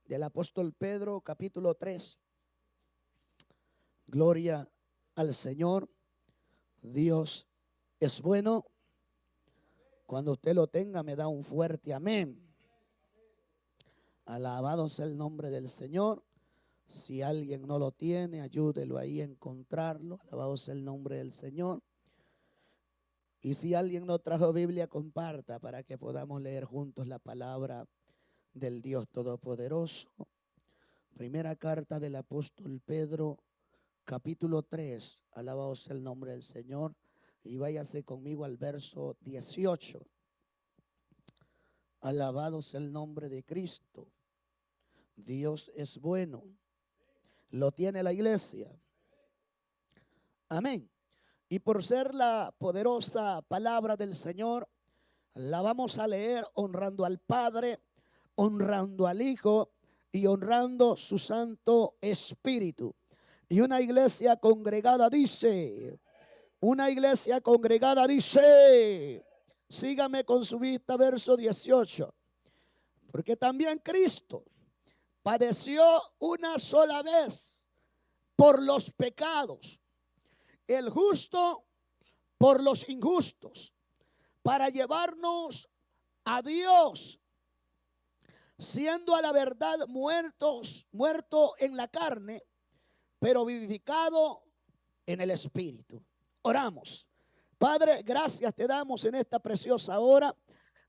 del apóstol Pedro, capítulo 3. Gloria al Señor. Dios es bueno. Cuando usted lo tenga, me da un fuerte amén. Alabado sea el nombre del Señor. Si alguien no lo tiene, ayúdelo ahí a encontrarlo. Alabado sea el nombre del Señor. Y si alguien no trajo Biblia, comparta para que podamos leer juntos la palabra del Dios Todopoderoso. Primera carta del apóstol Pedro, capítulo 3. Alabado sea el nombre del Señor. Y váyase conmigo al verso 18. Alabado sea el nombre de Cristo. Dios es bueno. Lo tiene la iglesia. Amén. Y por ser la poderosa palabra del Señor, la vamos a leer honrando al Padre, honrando al Hijo y honrando su Santo Espíritu. Y una iglesia congregada dice, sígame con su vista, verso 18. Porque también Cristo padeció una sola vez por los pecados, el justo por los injustos, para llevarnos a Dios, siendo a la verdad muerto en la carne, pero vivificado en el Espíritu. Oramos. Padre, gracias te damos en esta preciosa hora.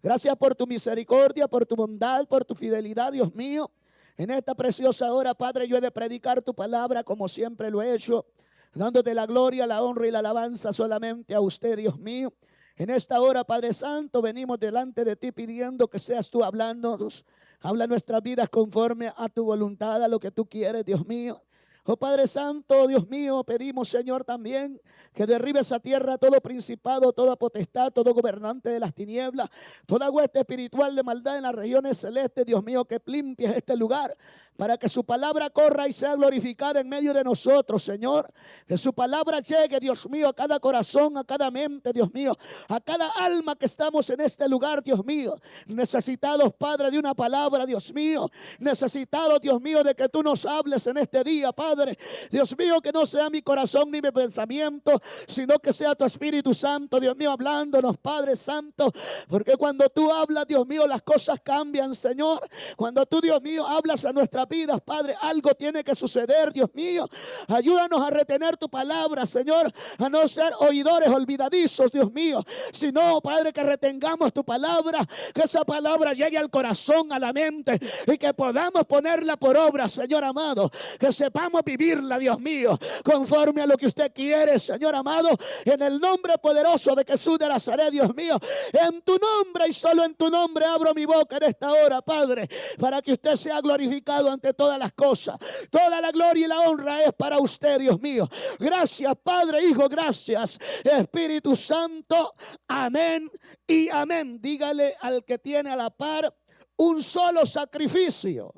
Gracias por tu misericordia, por tu bondad, por tu fidelidad, Dios mío. En esta preciosa hora, Padre, yo he de predicar tu palabra como siempre lo he hecho, dándote la gloria, la honra y la alabanza solamente a usted, Dios mío. En esta hora, Padre Santo, venimos delante de ti pidiendo que seas tú hablándonos. Habla nuestras vidas conforme a tu voluntad, a lo que tú quieres, Dios mío. Oh Padre Santo, Dios mío, pedimos, Señor, también que derribes a tierra todo principado, toda potestad, todo gobernante de las tinieblas, toda hueste espiritual de maldad en las regiones celestes, Dios mío, que limpies este lugar para que su palabra corra y sea glorificada en medio de nosotros, Señor. Que su palabra llegue, Dios mío, a cada corazón, a cada mente, Dios mío, a cada alma que estamos en este lugar, Dios mío. Necesitados, Padre, de una palabra, Dios mío. Necesitados, Dios mío, de que tú nos hables en este día, Padre. Dios mío, que no sea mi corazón ni mi pensamiento, sino que sea tu Espíritu Santo, Dios mío, hablándonos, Padre Santo. Porque cuando tú hablas, Dios mío, las cosas cambian, Señor. Cuando tú, Dios mío, hablas a nuestras vidas, Padre, algo tiene que suceder, Dios mío. Ayúdanos a retener tu palabra, Señor, a no ser oidores olvidadizos, Dios mío, sino, Padre, que retengamos tu palabra, que esa palabra llegue al corazón, a la mente, y que podamos ponerla por obra, Señor amado, que sepamos vivirla, Dios mío, conforme a lo que usted quiere, Señor amado, en el nombre poderoso de Jesús de Nazaret, Dios mío. En tu nombre y solo en tu nombre abro mi boca en esta hora, Padre, para que usted sea glorificado ante todas las cosas. Toda la gloria y la honra es para usted, Dios mío. Gracias, Padre, Hijo, gracias, Espíritu Santo. Amén y amén. Dígale al que tiene a la par: un solo sacrificio.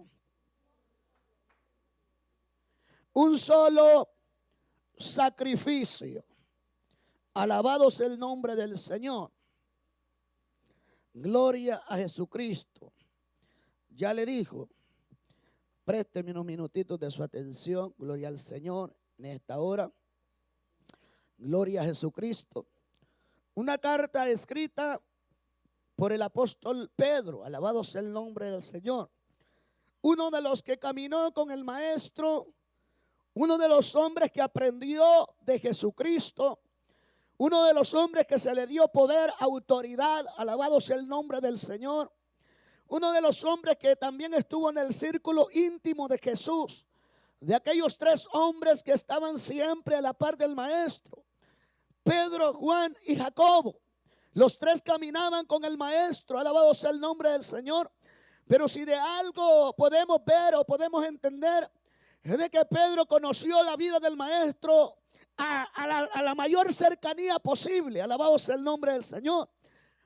Un solo sacrificio. Alabado sea el nombre del Señor. Gloria a Jesucristo. Ya le dijo, présteme unos minutitos de su atención. Gloria al Señor en esta hora. Gloria a Jesucristo. Una carta escrita por el apóstol Pedro. Alabado sea el nombre del Señor. Uno de los que caminó con el maestro. Uno de los hombres que aprendió de Jesucristo. Uno de los hombres que se le dio poder, autoridad. Alabado sea el nombre del Señor. Uno de los hombres que también estuvo en el círculo íntimo de Jesús. De aquellos tres hombres que estaban siempre a la par del maestro. Pedro, Juan y Jacobo. Los tres caminaban con el maestro. Alabado sea el nombre del Señor. Pero si de algo podemos ver o podemos entender, es de que Pedro conoció la vida del maestro a la mayor cercanía posible. Alabado sea el nombre del Señor.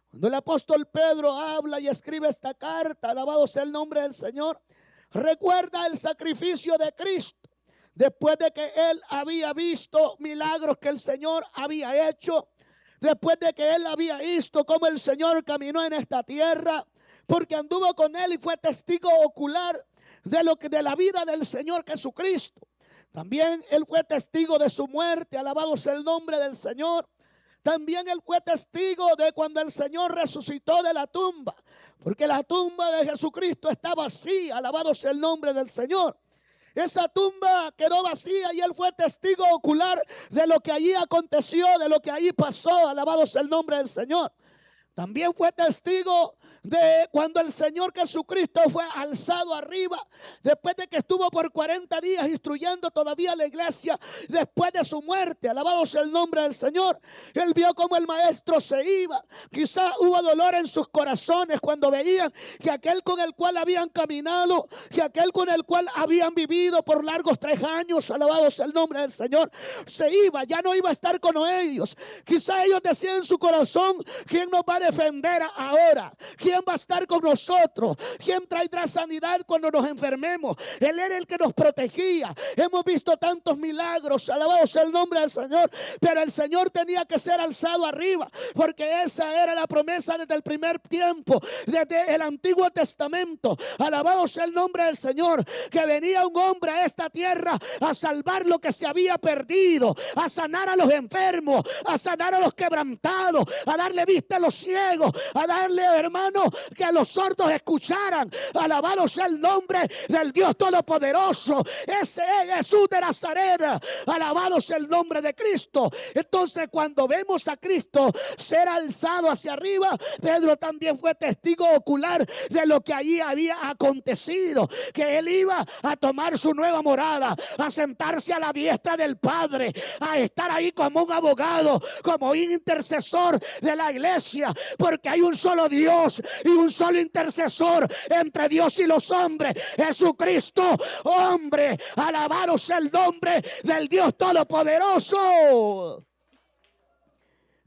Cuando el apóstol Pedro habla y escribe esta carta, alabado sea el nombre del Señor, recuerda el sacrificio de Cristo. Después de que él había visto milagros que el Señor había hecho, después de que él había visto cómo el Señor caminó en esta tierra, porque anduvo con él y fue testigo ocular de la vida del Señor Jesucristo. También Él fue testigo de su muerte, alabado sea el nombre del Señor. También Él fue testigo de cuando el Señor resucitó de la tumba, porque la tumba de Jesucristo está vacía, alabado sea el nombre del Señor. Esa tumba quedó vacía y Él fue testigo ocular de lo que allí aconteció, de lo que allí pasó, alabado sea el nombre del Señor. También fue testigo de cuando el Señor Jesucristo fue alzado arriba, después de que estuvo por 40 días instruyendo todavía a la iglesia, después de su muerte, alabado sea el nombre del Señor. Él vio como el maestro se iba. Quizás hubo dolor en sus corazones cuando veían que aquel con el cual habían caminado, que aquel con el cual habían vivido por largos 3 años, alabado sea el nombre del Señor, se iba, ya no iba a estar con ellos. Quizás ellos decían en su corazón: ¿quién nos va a defender ahora? ¿Quién va a estar con nosotros? ¿Quién traerá sanidad cuando nos enfermemos? Él era el que nos protegía. Hemos visto tantos milagros, alabado sea el nombre del Señor, pero el Señor tenía que ser alzado arriba, porque esa era la promesa desde el primer tiempo, desde el Antiguo Testamento. Alabado sea el nombre del Señor, que venía un hombre a esta tierra a salvar lo que se había perdido, a sanar a los enfermos, a sanar a los quebrantados, a darle vista a los ciegos, a darle, hermano, que a los sordos escucharan. Alabado sea el nombre del Dios Todopoderoso. Ese es Jesús de Nazaret. Alabado sea el nombre de Cristo. Entonces, cuando vemos a Cristo ser alzado hacia arriba, Pedro también fue testigo ocular de lo que allí había acontecido, que él iba a tomar su nueva morada, a sentarse a la diestra del Padre, a estar ahí como un abogado, como un intercesor de la iglesia, porque hay un solo Dios y un solo intercesor entre Dios y los hombres, Jesucristo, hombre. Alabado sea el nombre del Dios Todopoderoso.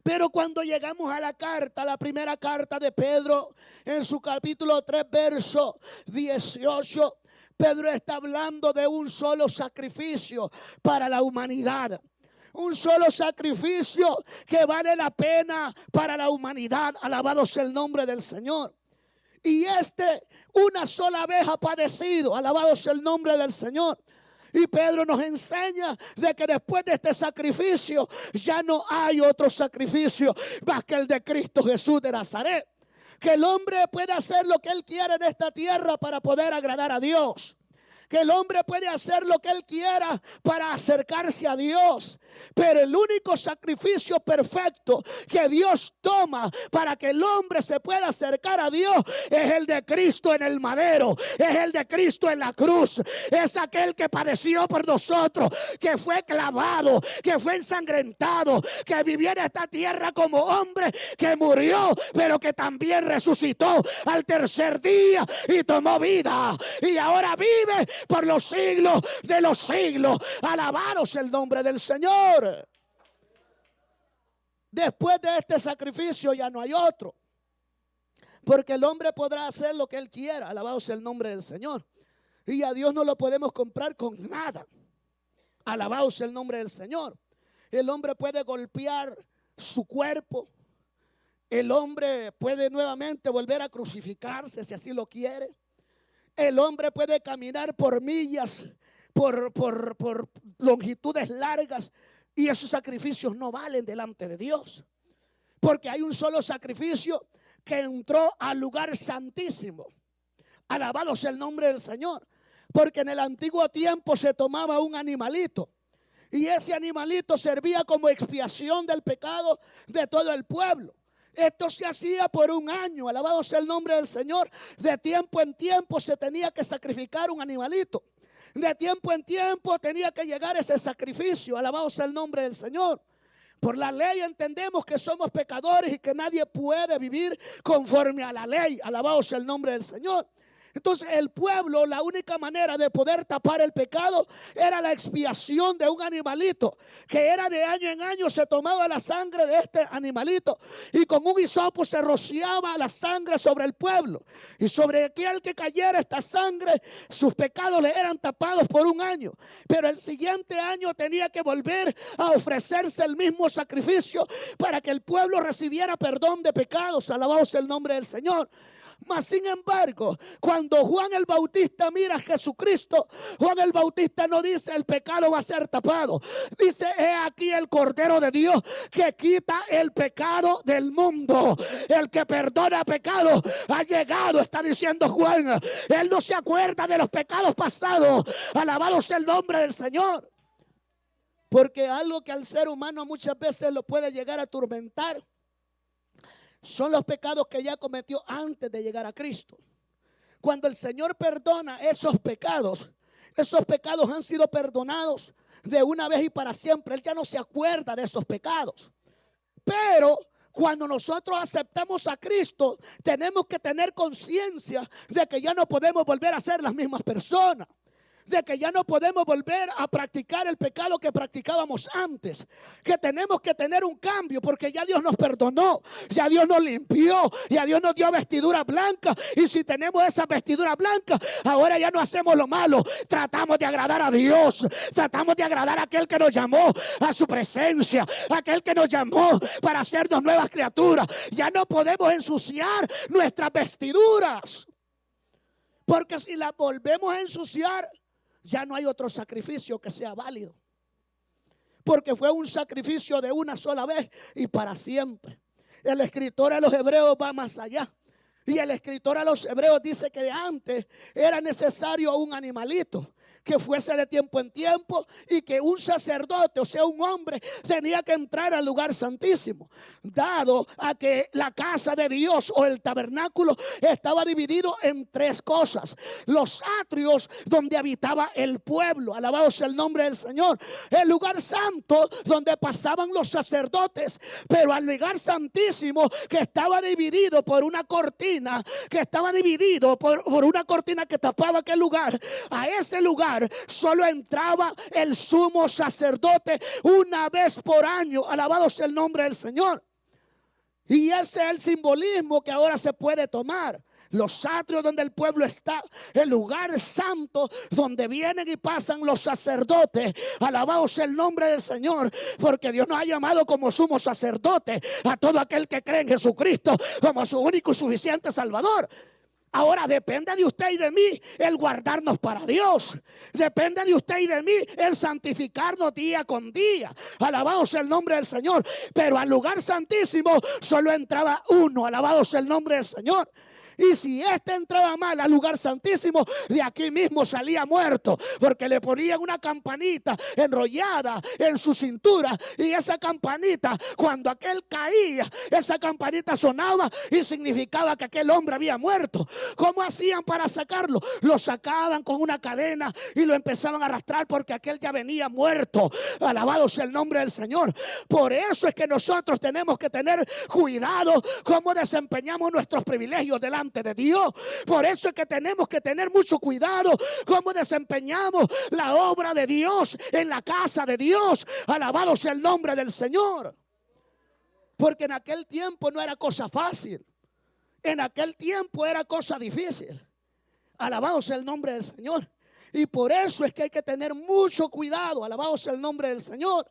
Pero cuando llegamos a la carta, la primera carta de Pedro, en su capítulo 3, verso 18, Pedro está hablando de un solo sacrificio para la humanidad. Un solo sacrificio que vale la pena para la humanidad. Alabado sea el nombre del Señor. Y una sola vez ha padecido. Alabado sea el nombre del Señor. Y Pedro nos enseña de que después de este sacrificio ya no hay otro sacrificio más que el de Cristo Jesús de Nazaret. Que el hombre puede hacer lo que él quiera en esta tierra para poder agradar a Dios. Que el hombre puede hacer lo que él quiera para acercarse a Dios. Pero el único sacrificio perfecto que Dios toma para que el hombre se pueda acercar a Dios es el de Cristo en el madero, es el de Cristo en la cruz. Es aquel que padeció por nosotros, que fue clavado, que fue ensangrentado, que vivió en esta tierra como hombre, que murió, pero que también resucitó al tercer día y tomó vida. Y ahora vive por los siglos de los siglos. Alabaros el nombre del Señor. Después de este sacrificio ya no hay otro, porque el hombre podrá hacer lo que él quiera. Alabado sea el nombre del Señor. Y a Dios no lo podemos comprar con nada. Alabado sea el nombre del Señor. El hombre puede golpear su cuerpo. El hombre puede nuevamente volver a crucificarse si así lo quiere. El hombre puede caminar por millas, por longitudes largas, y esos sacrificios no valen delante de Dios, porque hay un solo sacrificio que entró al lugar santísimo. Alabado sea el nombre del Señor. Porque en el antiguo tiempo se tomaba un animalito, y ese animalito servía como expiación del pecado de todo el pueblo. Esto se hacía por 1 año. Alabado sea el nombre del Señor. De tiempo en tiempo se tenía que sacrificar un animalito. De tiempo en tiempo tenía que llegar ese sacrificio. Alabado sea el nombre del Señor. Por la ley entendemos que somos pecadores y que nadie puede vivir conforme a la ley. Alabado sea el nombre del Señor. Entonces el pueblo, la única manera de poder tapar el pecado era la expiación de un animalito, que era de año en año. Se tomaba la sangre de este animalito y con un hisopo se rociaba la sangre sobre el pueblo, y sobre aquel que cayera esta sangre, sus pecados le eran tapados por 1 año. Pero el siguiente año tenía que volver a ofrecerse el mismo sacrificio para que el pueblo recibiera perdón de pecados. Alabado sea el nombre del Señor. Mas sin embargo, cuando Juan el Bautista mira a Jesucristo, Juan el Bautista no dice el pecado va a ser tapado. Dice, he aquí el Cordero de Dios que quita el pecado del mundo. El que perdona pecado ha llegado, está diciendo Juan. Él no se acuerda de los pecados pasados. Alabado sea el nombre del Señor. Porque algo que al ser humano muchas veces lo puede llegar a atormentar son los pecados que ya cometió antes de llegar a Cristo. Cuando el Señor perdona esos pecados han sido perdonados de una vez y para siempre. Él ya no se acuerda de esos pecados. Pero cuando nosotros aceptamos a Cristo, tenemos que tener conciencia de que ya no podemos volver a ser las mismas personas. De que ya no podemos volver a practicar el pecado que practicábamos antes. Que tenemos que tener un cambio porque ya Dios nos perdonó, ya Dios nos limpió, ya Dios nos dio vestidura blanca. Y si tenemos esa vestidura blanca, ahora ya no hacemos lo malo. Tratamos de agradar a Dios, tratamos de agradar a aquel que nos llamó a su presencia, aquel que nos llamó para hacernos nuevas criaturas. Ya no podemos ensuciar nuestras vestiduras, porque si las volvemos a ensuciar, ya no hay otro sacrificio que sea válido. Porque fue un sacrificio de una sola vez y para siempre. El escritor a los hebreos va más allá. Y el escritor a los hebreos dice que de antes era necesario un animalito que fuese de tiempo en tiempo y que un sacerdote, o sea un hombre, tenía que entrar al lugar santísimo, dado a que la casa de Dios o el tabernáculo estaba dividido en tres cosas: los atrios donde habitaba el pueblo, alabado sea el nombre del Señor; el lugar santo donde pasaban los sacerdotes; pero al lugar santísimo, que estaba dividido por una cortina, que tapaba aquel lugar. A ese lugar solo entraba el sumo sacerdote una vez por año, alabado sea el nombre del Señor. Y ese es el simbolismo que ahora se puede tomar. Los atrios donde el pueblo está, el lugar santo donde vienen y pasan los sacerdotes, alabado sea el nombre del Señor, porque Dios nos ha llamado como sumo sacerdote a todo aquel que cree en Jesucristo como su único y suficiente Salvador. Ahora depende de usted y de mí el guardarnos para Dios. Depende de usted y de mí el santificarnos día con día. Alabado sea el nombre del Señor. Pero al lugar santísimo solo entraba uno. Alabado sea el nombre del Señor. Y si este entraba mal al lugar santísimo, de aquí mismo salía muerto, porque le ponían una campanita enrollada en su cintura, y esa campanita, cuando aquel caía, esa campanita sonaba y significaba que aquel hombre había muerto. ¿Cómo hacían para sacarlo? Lo sacaban con una cadena y lo empezaban a arrastrar, porque aquel ya venía muerto. Alabado sea el nombre del Señor. Por eso es que nosotros tenemos que tener cuidado cómo desempeñamos nuestros privilegios delante de Dios. Por eso es que tenemos que tener mucho cuidado cómo desempeñamos la obra de Dios en la casa de Dios. Alabado sea el nombre del Señor. Porque en aquel tiempo no era cosa fácil. En aquel tiempo era cosa difícil. Alabado sea el nombre del Señor. Y por eso es que hay que tener mucho cuidado. Alabado sea el nombre del Señor.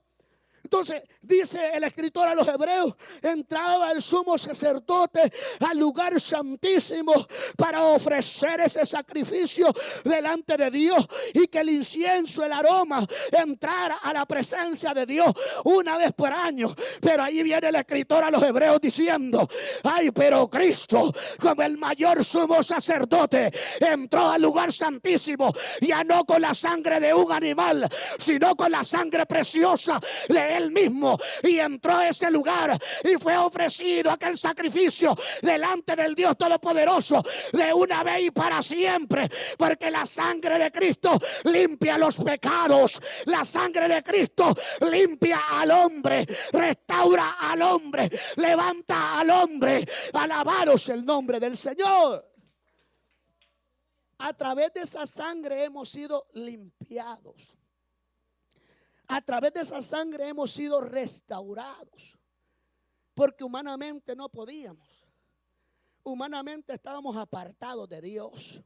Entonces dice el escritor a los hebreos: entraba el sumo sacerdote al lugar santísimo para ofrecer ese sacrificio delante de Dios, y que el incienso, el aroma, entrara a la presencia de Dios una vez por año. Pero ahí viene el escritor a los hebreos diciendo: ay, pero Cristo, como el mayor sumo sacerdote, entró al lugar santísimo, ya no con la sangre de un animal, sino con la sangre preciosa de Él mismo, y entró a ese lugar y fue ofrecido aquel sacrificio delante del Dios Todopoderoso de una vez y para siempre, porque la sangre de Cristo limpia los pecados. La sangre de Cristo limpia al hombre, restaura al hombre, levanta al hombre. Alabados el nombre del Señor. A través de esa sangre hemos sido limpiados. A través de esa sangre hemos sido restaurados, porque humanamente no podíamos. Humanamente estábamos apartados de Dios.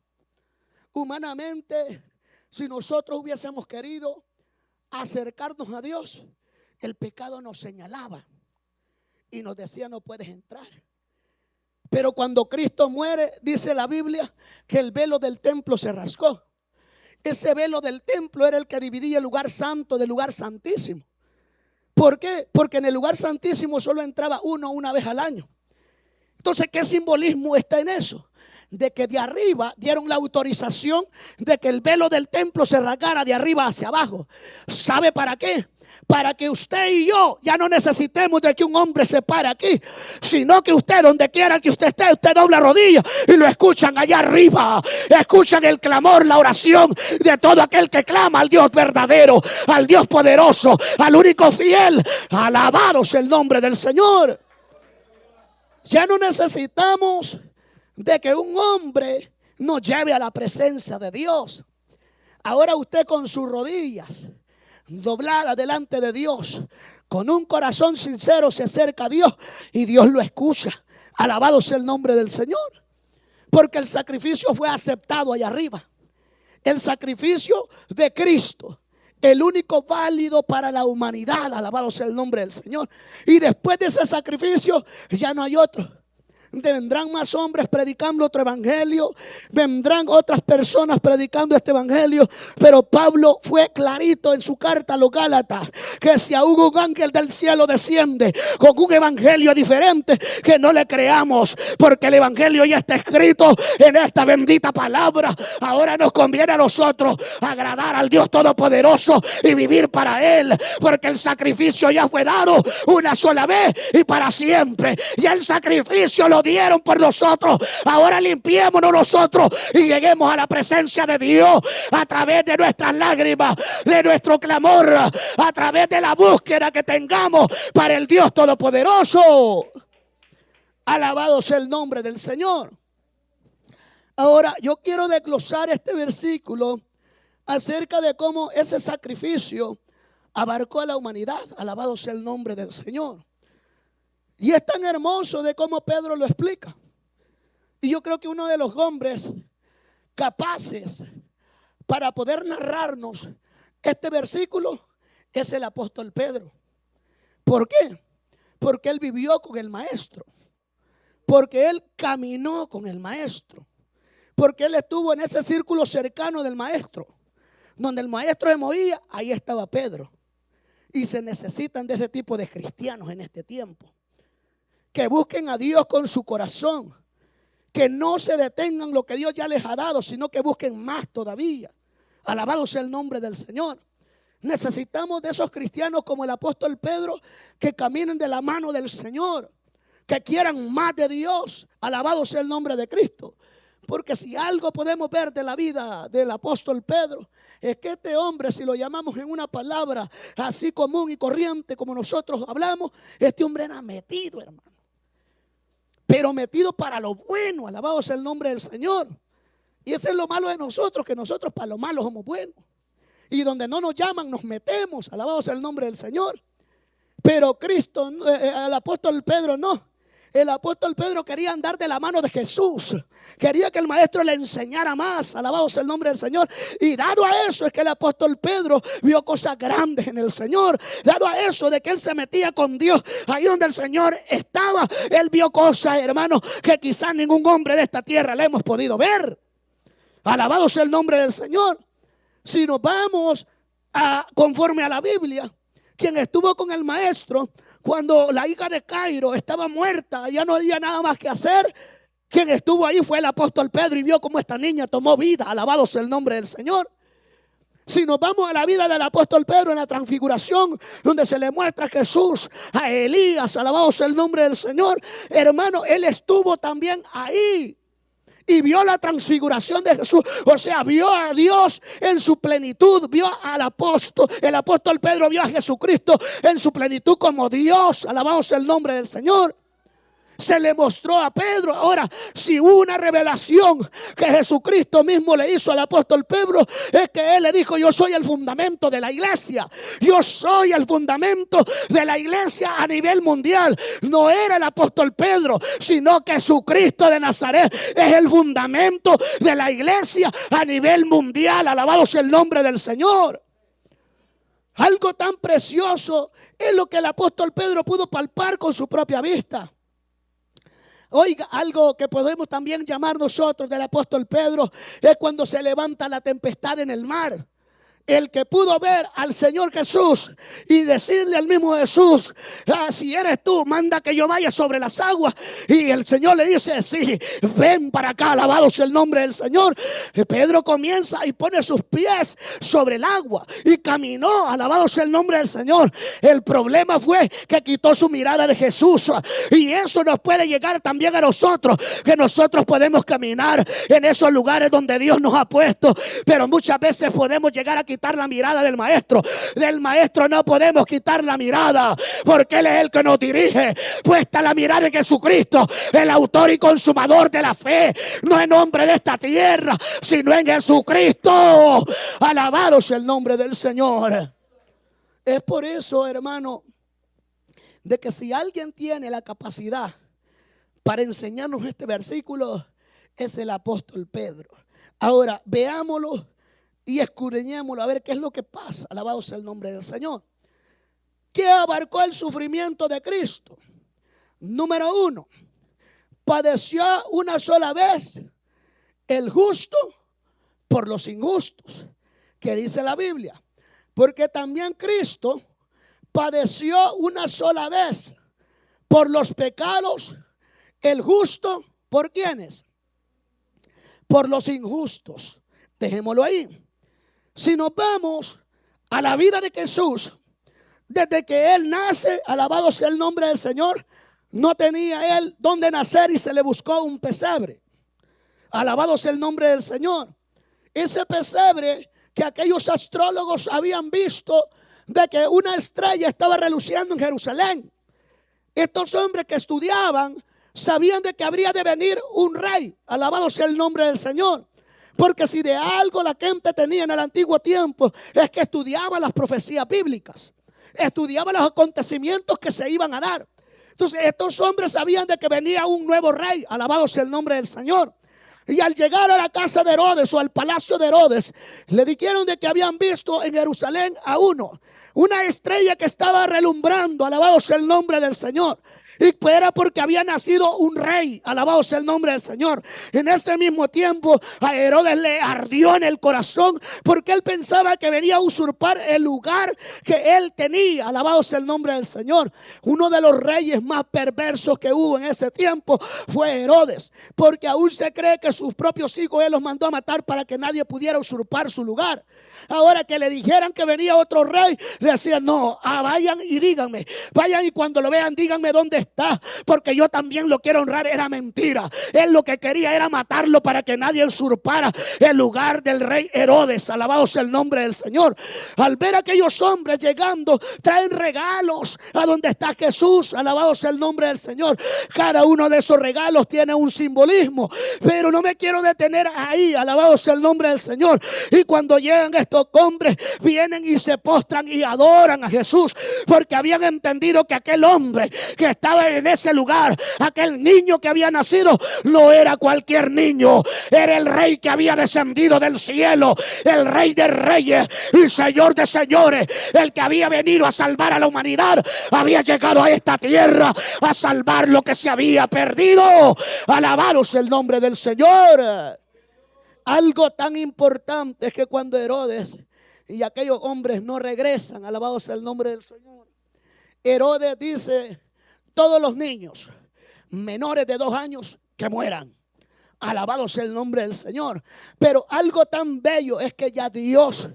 Humanamente, si nosotros hubiésemos querido acercarnos a Dios, el pecado nos señalaba y nos decía: no puedes entrar. Pero cuando Cristo muere, dice la Biblia que el velo del templo se rasgó. Ese velo del templo era el que dividía el lugar santo del lugar santísimo. ¿Por qué? Porque en el lugar santísimo solo entraba uno una vez al año. Entonces, ¿qué simbolismo está en eso? De que de arriba dieron la autorización de que el velo del templo se rasgara de arriba hacia abajo. ¿Sabe para qué? Para que usted y yo ya no necesitemos de que un hombre se pare aquí, sino que usted, donde quiera que usted esté, usted dobla rodillas y lo escuchan allá arriba. Escuchan el clamor, la oración de todo aquel que clama al Dios verdadero, al Dios poderoso, al único fiel. Alabados el nombre del Señor. Ya no necesitamos de que un hombre nos lleve a la presencia de Dios. Ahora usted con sus rodillas doblada delante de Dios, con un corazón sincero se acerca a Dios y Dios lo escucha. Alabado sea el nombre del Señor, porque el sacrificio fue aceptado allá arriba. El sacrificio de Cristo, el único válido para la humanidad. Alabado sea el nombre del Señor. Y después de ese sacrificio ya no hay otro. Vendrán más hombres predicando otro evangelio, vendrán otras personas predicando este evangelio, pero Pablo fue clarito en su carta a los Gálatas, que si aún un ángel del cielo desciende con un evangelio diferente, que no le creamos, porque el evangelio ya está escrito en esta bendita palabra. Ahora nos conviene a nosotros agradar al Dios Todopoderoso y vivir para Él, porque el sacrificio ya fue dado una sola vez y para siempre. Ya el sacrificio lo dieron por nosotros. Ahora limpiémonos nosotros y lleguemos a la presencia de Dios a través de nuestras lágrimas, de nuestro clamor, a través de la búsqueda que tengamos para el Dios Todopoderoso. Alabado sea el nombre del Señor. Ahora yo quiero desglosar este versículo acerca de cómo ese sacrificio abarcó a la humanidad. Alabado sea el nombre del Señor. Y es tan hermoso de cómo Pedro lo explica. Y yo creo que uno de los hombres capaces para poder narrarnos este versículo es el apóstol Pedro. ¿Por qué? Porque él vivió con el maestro. Porque él caminó con el maestro. Porque él estuvo en ese círculo cercano del maestro. Donde el maestro se movía, ahí estaba Pedro. Y se necesitan de ese tipo de cristianos en este tiempo. Que busquen a Dios con su corazón, que no se detengan lo que Dios ya les ha dado, sino que busquen más todavía. Alabado sea el nombre del Señor. Necesitamos de esos cristianos como el apóstol Pedro, que caminen de la mano del Señor, que quieran más de Dios. Alabado sea el nombre de Cristo. Porque si algo podemos ver de la vida del apóstol Pedro, es que este hombre, si lo llamamos en una palabra así común y corriente como nosotros hablamos, este hombre era metido, hermano. Pero metido para lo bueno. Alabado sea el nombre del Señor. Y ese es lo malo de nosotros, que nosotros para lo malo somos buenos. Y donde no nos llaman nos metemos. Alabado sea el nombre del Señor. Pero Cristo, el apóstol Pedro no. El apóstol Pedro quería andar de la mano de Jesús. Quería que el maestro le enseñara más. Alabado sea el nombre del Señor. Y dado a eso es que el apóstol Pedro vio cosas grandes en el Señor. Dado a eso de que él se metía con Dios, ahí donde el Señor estaba, él vio cosas, hermanos, que quizás ningún hombre de esta tierra le hemos podido ver. Alabado sea el nombre del Señor. Si nos vamos conforme a la Biblia, quien estuvo con el maestro cuando la hija de Cairo estaba muerta, ya no había nada más que hacer, quien estuvo ahí fue el apóstol Pedro y vio cómo esta niña tomó vida. Alabado sea el nombre del Señor. Si nos vamos a la vida del apóstol Pedro en la transfiguración, donde se le muestra a Jesús, a Elías, alabado sea el nombre del Señor, hermano, él estuvo también ahí. Y vio la transfiguración de Jesús. O sea, vio a Dios en su plenitud. Vio al apóstol. El apóstol Pedro vio a Jesucristo en su plenitud como Dios. Alabado sea el nombre del Señor. Se le mostró a Pedro. Ahora, si hubo una revelación que Jesucristo mismo le hizo al apóstol Pedro, es que él le dijo: yo soy el fundamento de la iglesia. Yo soy el fundamento de la iglesia a nivel mundial. No era el apóstol Pedro, sino que Jesucristo de Nazaret es el fundamento de la iglesia a nivel mundial. Alabado sea el nombre del Señor. Algo tan precioso es lo que el apóstol Pedro pudo palpar con su propia vista. Oiga, algo que podemos también llamar nosotros del apóstol Pedro es cuando se levanta la tempestad en el mar. El que pudo ver al Señor Jesús y decirle al mismo Jesús, si eres tú, manda que yo vaya sobre las aguas. Y el Señor le dice, sí, ven para acá, alabado sea el nombre del Señor. Pedro comienza y pone sus pies sobre el agua y caminó, alabado sea el nombre del Señor. El problema fue que quitó su mirada de Jesús. Y eso nos puede llegar también a nosotros, que nosotros podemos caminar en esos lugares donde Dios nos ha puesto, pero muchas veces podemos llegar a quitar la mirada del maestro. Del maestro no podemos quitar la mirada, porque Él es el que nos dirige. Puesta la mirada en Jesucristo, el autor y consumador de la fe, no en hombre de esta tierra, sino en Jesucristo. Alabado sea el nombre del Señor. Es por eso, hermano, de que si alguien tiene la capacidad para enseñarnos este versículo, es el apóstol Pedro. Ahora, veámoslo y escudriñémoslo a ver qué es lo que pasa. Alabado sea el nombre del Señor. ¿Qué abarcó el sufrimiento de Cristo? Número 1, padeció una sola vez el justo por los injustos. ¿Qué dice la Biblia? Porque también Cristo padeció una sola vez por los pecados, el justo, ¿por quiénes? Por los injustos. Dejémoslo ahí. Si nos vamos a la vida de Jesús, desde que Él nace, alabado sea el nombre del Señor, no tenía Él dónde nacer y se le buscó un pesebre. Alabado sea el nombre del Señor. Ese pesebre que aquellos astrólogos habían visto, de que una estrella estaba reluciendo en Jerusalén. Estos hombres que estudiaban sabían de que habría de venir un rey. Alabado sea el nombre del Señor. Porque si de algo la gente tenía en el antiguo tiempo, es que estudiaba las profecías bíblicas, estudiaba los acontecimientos que se iban a dar. Entonces estos hombres sabían de que venía un nuevo rey, alabado sea el nombre del Señor. Y al llegar a la casa de Herodes o al palacio de Herodes, le dijeron de que habían visto en Jerusalén a una estrella que estaba relumbrando, alabado sea el nombre del Señor. Y era porque había nacido un rey, alabado sea el nombre del Señor. En ese mismo tiempo a Herodes le ardió en el corazón, porque él pensaba que venía a usurpar el lugar que él tenía, alabado sea el nombre del Señor. Uno de los reyes más perversos que hubo en ese tiempo fue Herodes, porque aún se cree que sus propios hijos él los mandó a matar para que nadie pudiera usurpar su lugar. Ahora que le dijeran que venía otro rey, le decían no, vayan y díganme, vayan y cuando lo vean díganme dónde está, porque yo también lo quiero honrar. Era mentira. Él lo que quería era matarlo para que nadie usurpara el lugar del rey Herodes. Alabado sea el nombre del Señor. Al ver a aquellos hombres llegando, traen regalos a donde está Jesús. Alabado sea el nombre del Señor. Cada uno de esos regalos tiene un simbolismo, pero no me quiero detener ahí. Alabado sea el nombre del Señor. Y cuando llegan estos hombres, vienen y se postran y adoran a Jesús, porque habían entendido que aquel hombre que estaba en ese lugar, aquel niño que había nacido, no era cualquier niño, era el rey que había descendido del cielo, el rey de reyes y señor de señores, el que había venido a salvar a la humanidad, había llegado a esta tierra a salvar lo que se había perdido. Alabaros el nombre del Señor. Algo tan importante es que cuando Herodes y aquellos hombres no regresan, alabado sea el nombre del Señor, Herodes dice: todos los niños menores de 2 años que mueran. Alabado sea el nombre del Señor. Pero algo tan bello es que ya Dios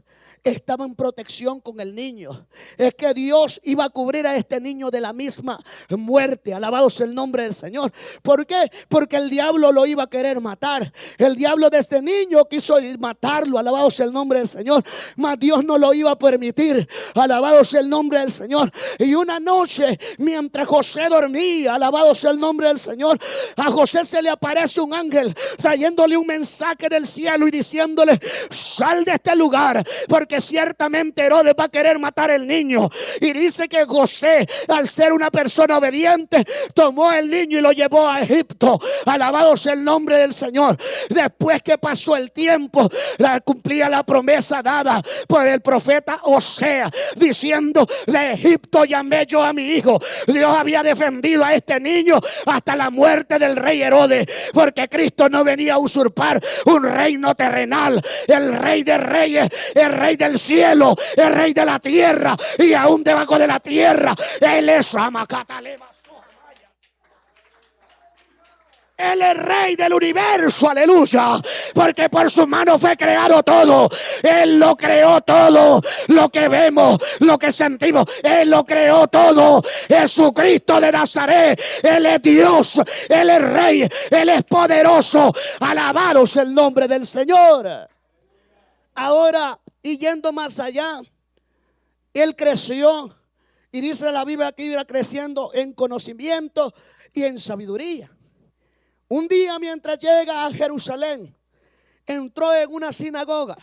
estaba en protección con el niño. Es que Dios iba a cubrir a este niño de la misma muerte. Alabado sea el nombre del Señor. ¿Por qué? Porque el diablo lo iba a querer matar. El diablo de este niño quiso matarlo. Alabado sea el nombre del Señor. Mas Dios no lo iba a permitir. Alabado sea el nombre del Señor. Y una noche, mientras José dormía, alabado sea el nombre del Señor, a José se le aparece un ángel trayéndole un mensaje del cielo y diciéndole: sal de este lugar, porque porque ciertamente Herodes va a querer matar el niño. Y dice que José, al ser una persona obediente, tomó el niño y lo llevó a Egipto. Alabado sea el nombre del Señor. Después que pasó el tiempo, cumplía la promesa dada por el profeta Osea, diciendo: de Egipto llamé yo a mi hijo. Dios había defendido a este niño hasta la muerte del rey Herodes, porque Cristo no venía a usurpar un reino terrenal. El rey de reyes, el rey del cielo, el rey de la tierra y aún debajo de la tierra, Él es Amacatalema. Él es rey del universo, aleluya, porque por su mano fue creado todo. Él lo creó todo, lo que vemos, lo que sentimos, Él lo creó todo. Jesucristo de Nazaret, Él es Dios, Él es rey, Él es poderoso. Alabados el nombre del Señor. Ahora, y yendo más allá, Él creció, y dice la Biblia que iba creciendo en conocimiento y en sabiduría. Un día, mientras llega a Jerusalén, entró en una sinagoga,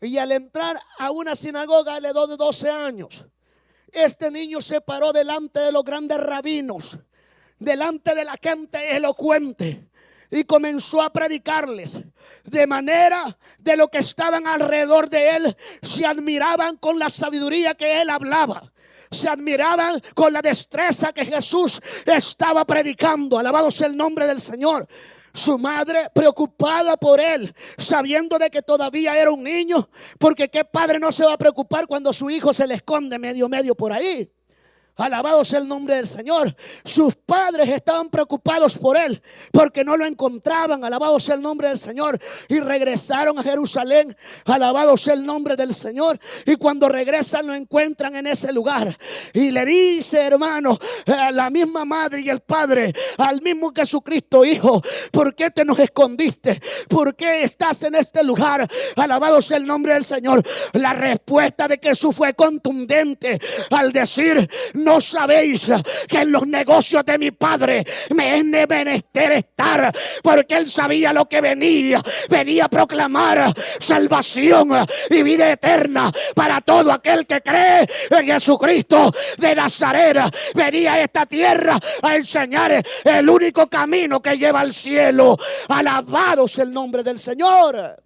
y al entrar a una sinagoga le dio de 12 años. Este niño se paró delante de los grandes rabinos, delante de la gente elocuente, y comenzó a predicarles, de manera de los que estaban alrededor de él se admiraban con la sabiduría que él hablaba. Se admiraban con la destreza que Jesús estaba predicando. Alabado sea el nombre del Señor. Su madre, preocupada por él, sabiendo de que todavía era un niño, porque qué padre no se va a preocupar cuando su hijo se le esconde medio por ahí. Alabado sea el nombre del Señor. Sus padres estaban preocupados por él, porque no lo encontraban. Alabado sea el nombre del Señor. Y regresaron a Jerusalén. Alabado sea el nombre del Señor. Y cuando regresan lo encuentran en ese lugar. Y le dice, hermano, a la misma madre y el padre, al mismo Jesucristo: hijo, ¿por qué te nos escondiste? ¿Por qué estás en este lugar? Alabado sea el nombre del Señor. La respuesta de Jesús fue contundente al decir: ¿no sabéis que en los negocios de mi padre me es de menester estar? Porque él sabía lo que venía. Venía a proclamar salvación y vida eterna para todo aquel que cree en Jesucristo de Nazaret. Venía a esta tierra a enseñar el único camino que lleva al cielo. Alabado sea el nombre del Señor.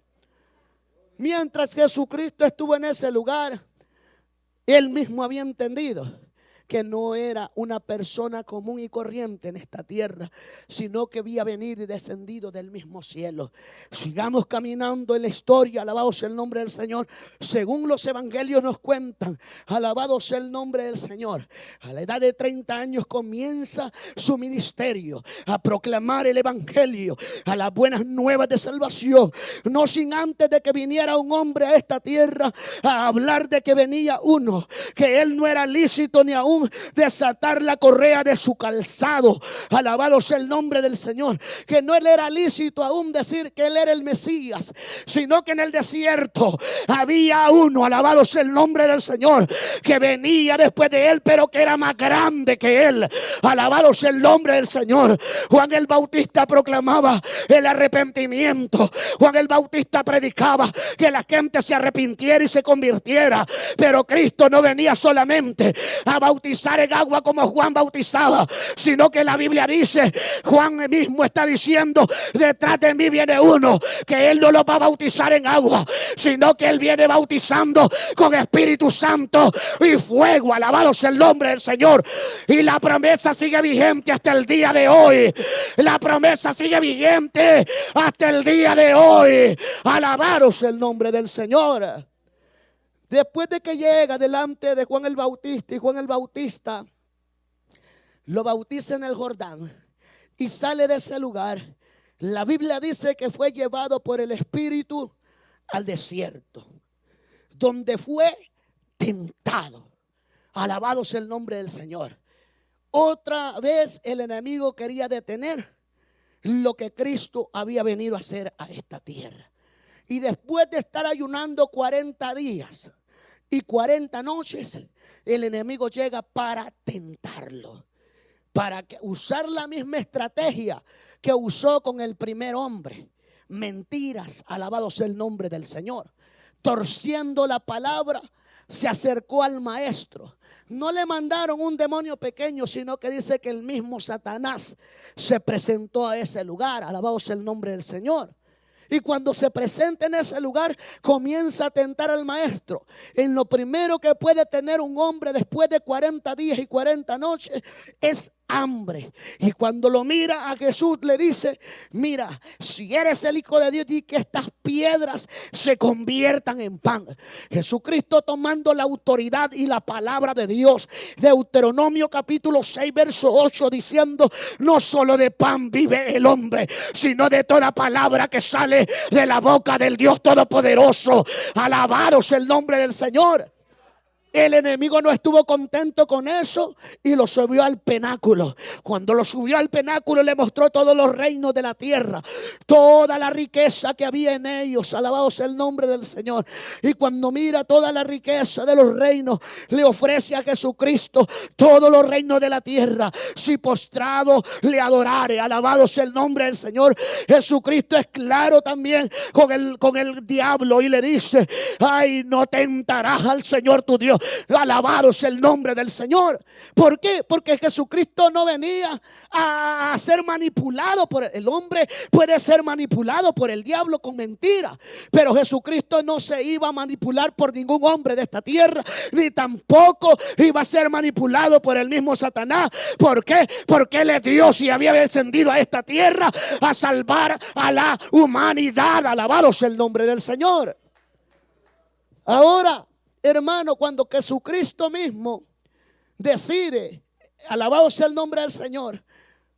Mientras Jesucristo estuvo en ese lugar, él mismo había entendido que no era una persona común y corriente en esta tierra, sino que había venido y descendido del mismo cielo. Sigamos caminando en la historia. Alabado sea el nombre del Señor. Según los evangelios nos cuentan, alabado sea el nombre del Señor, a la edad de 30 años comienza su ministerio, a proclamar el evangelio, a las buenas nuevas de salvación, no sin antes de que viniera un hombre a esta tierra a hablar de que venía uno, que él no era lícito ni aún desatar la correa de su calzado. Alabado sea el nombre del Señor. Que no le era lícito aún decir que él era el Mesías, sino que en el desierto había uno, alabado sea el nombre del Señor, que venía después de él, pero que era más grande que él. Alabado sea el nombre del Señor. Juan el Bautista proclamaba el arrepentimiento. Juan el Bautista predicaba que la gente se arrepintiera y se convirtiera. Pero Cristo no venía solamente a bautizar en agua como Juan bautizaba, sino que la Biblia dice, Juan mismo está diciendo: detrás de mí viene uno que él no lo va a bautizar en agua, sino que él viene bautizando con Espíritu Santo y fuego. Alabado sea el nombre del Señor. Y la promesa sigue vigente hasta el día de hoy. La promesa sigue vigente hasta el día de hoy. Alabado sea el nombre del Señor. Después de que llega delante de Juan el Bautista, y Juan el Bautista lo bautiza en el Jordán y sale de ese lugar, la Biblia dice que fue llevado por el Espíritu al desierto, donde fue tentado. Alabado sea el nombre del Señor. Otra vez el enemigo quería detener lo que Cristo había venido a hacer a esta tierra. Y después de estar ayunando 40 días y 40 noches, el enemigo llega para tentarlo, para usar la misma estrategia que usó con el primer hombre. Mentiras, alabado sea el nombre del Señor. torciendo la palabra, se acercó al maestro. No le mandaron un demonio pequeño, sino que dice que el mismo Satanás se presentó a ese lugar. Alabado sea el nombre del Señor. Y cuando se presenta en ese lugar, comienza a tentar al maestro. En lo primero que puede tener un hombre después de 40 días y 40 noches es hambre. Y cuando lo mira a Jesús, le dice: mira, si eres el Hijo de Dios, di que estas piedras se conviertan en pan. Jesucristo, tomando la autoridad y la palabra de Dios, Deuteronomio capítulo 6 verso 8, diciendo: no solo de pan vive el hombre, sino de toda palabra que sale de la boca del Dios Todopoderoso. Alabaros el nombre del Señor. El enemigo no estuvo contento con eso y lo subió al penáculo. Cuando lo subió al penáculo, le mostró todos los reinos de la tierra, toda la riqueza que había en ellos. Alabado sea el nombre del Señor. Y cuando mira toda la riqueza de los reinos, le ofrece a Jesucristo todos los reinos de la tierra. Si postrado le adorare, alabado sea el nombre del Señor. Jesucristo es claro también con el diablo y le dice: ay, no tentarás al Señor tu Dios. Alabaros el nombre del Señor. ¿Por qué? Porque Jesucristo no venía a ser manipulado por el hombre. Puede ser manipulado por el diablo con mentiras, pero Jesucristo no se iba a manipular por ningún hombre de esta tierra, ni tampoco iba a ser manipulado por el mismo Satanás. ¿Por qué? Porque Él es Dios y había descendido a esta tierra a salvar a la humanidad. Alabaros el nombre del Señor. Ahora, hermano, cuando Jesucristo mismo decide, alabado sea el nombre del Señor,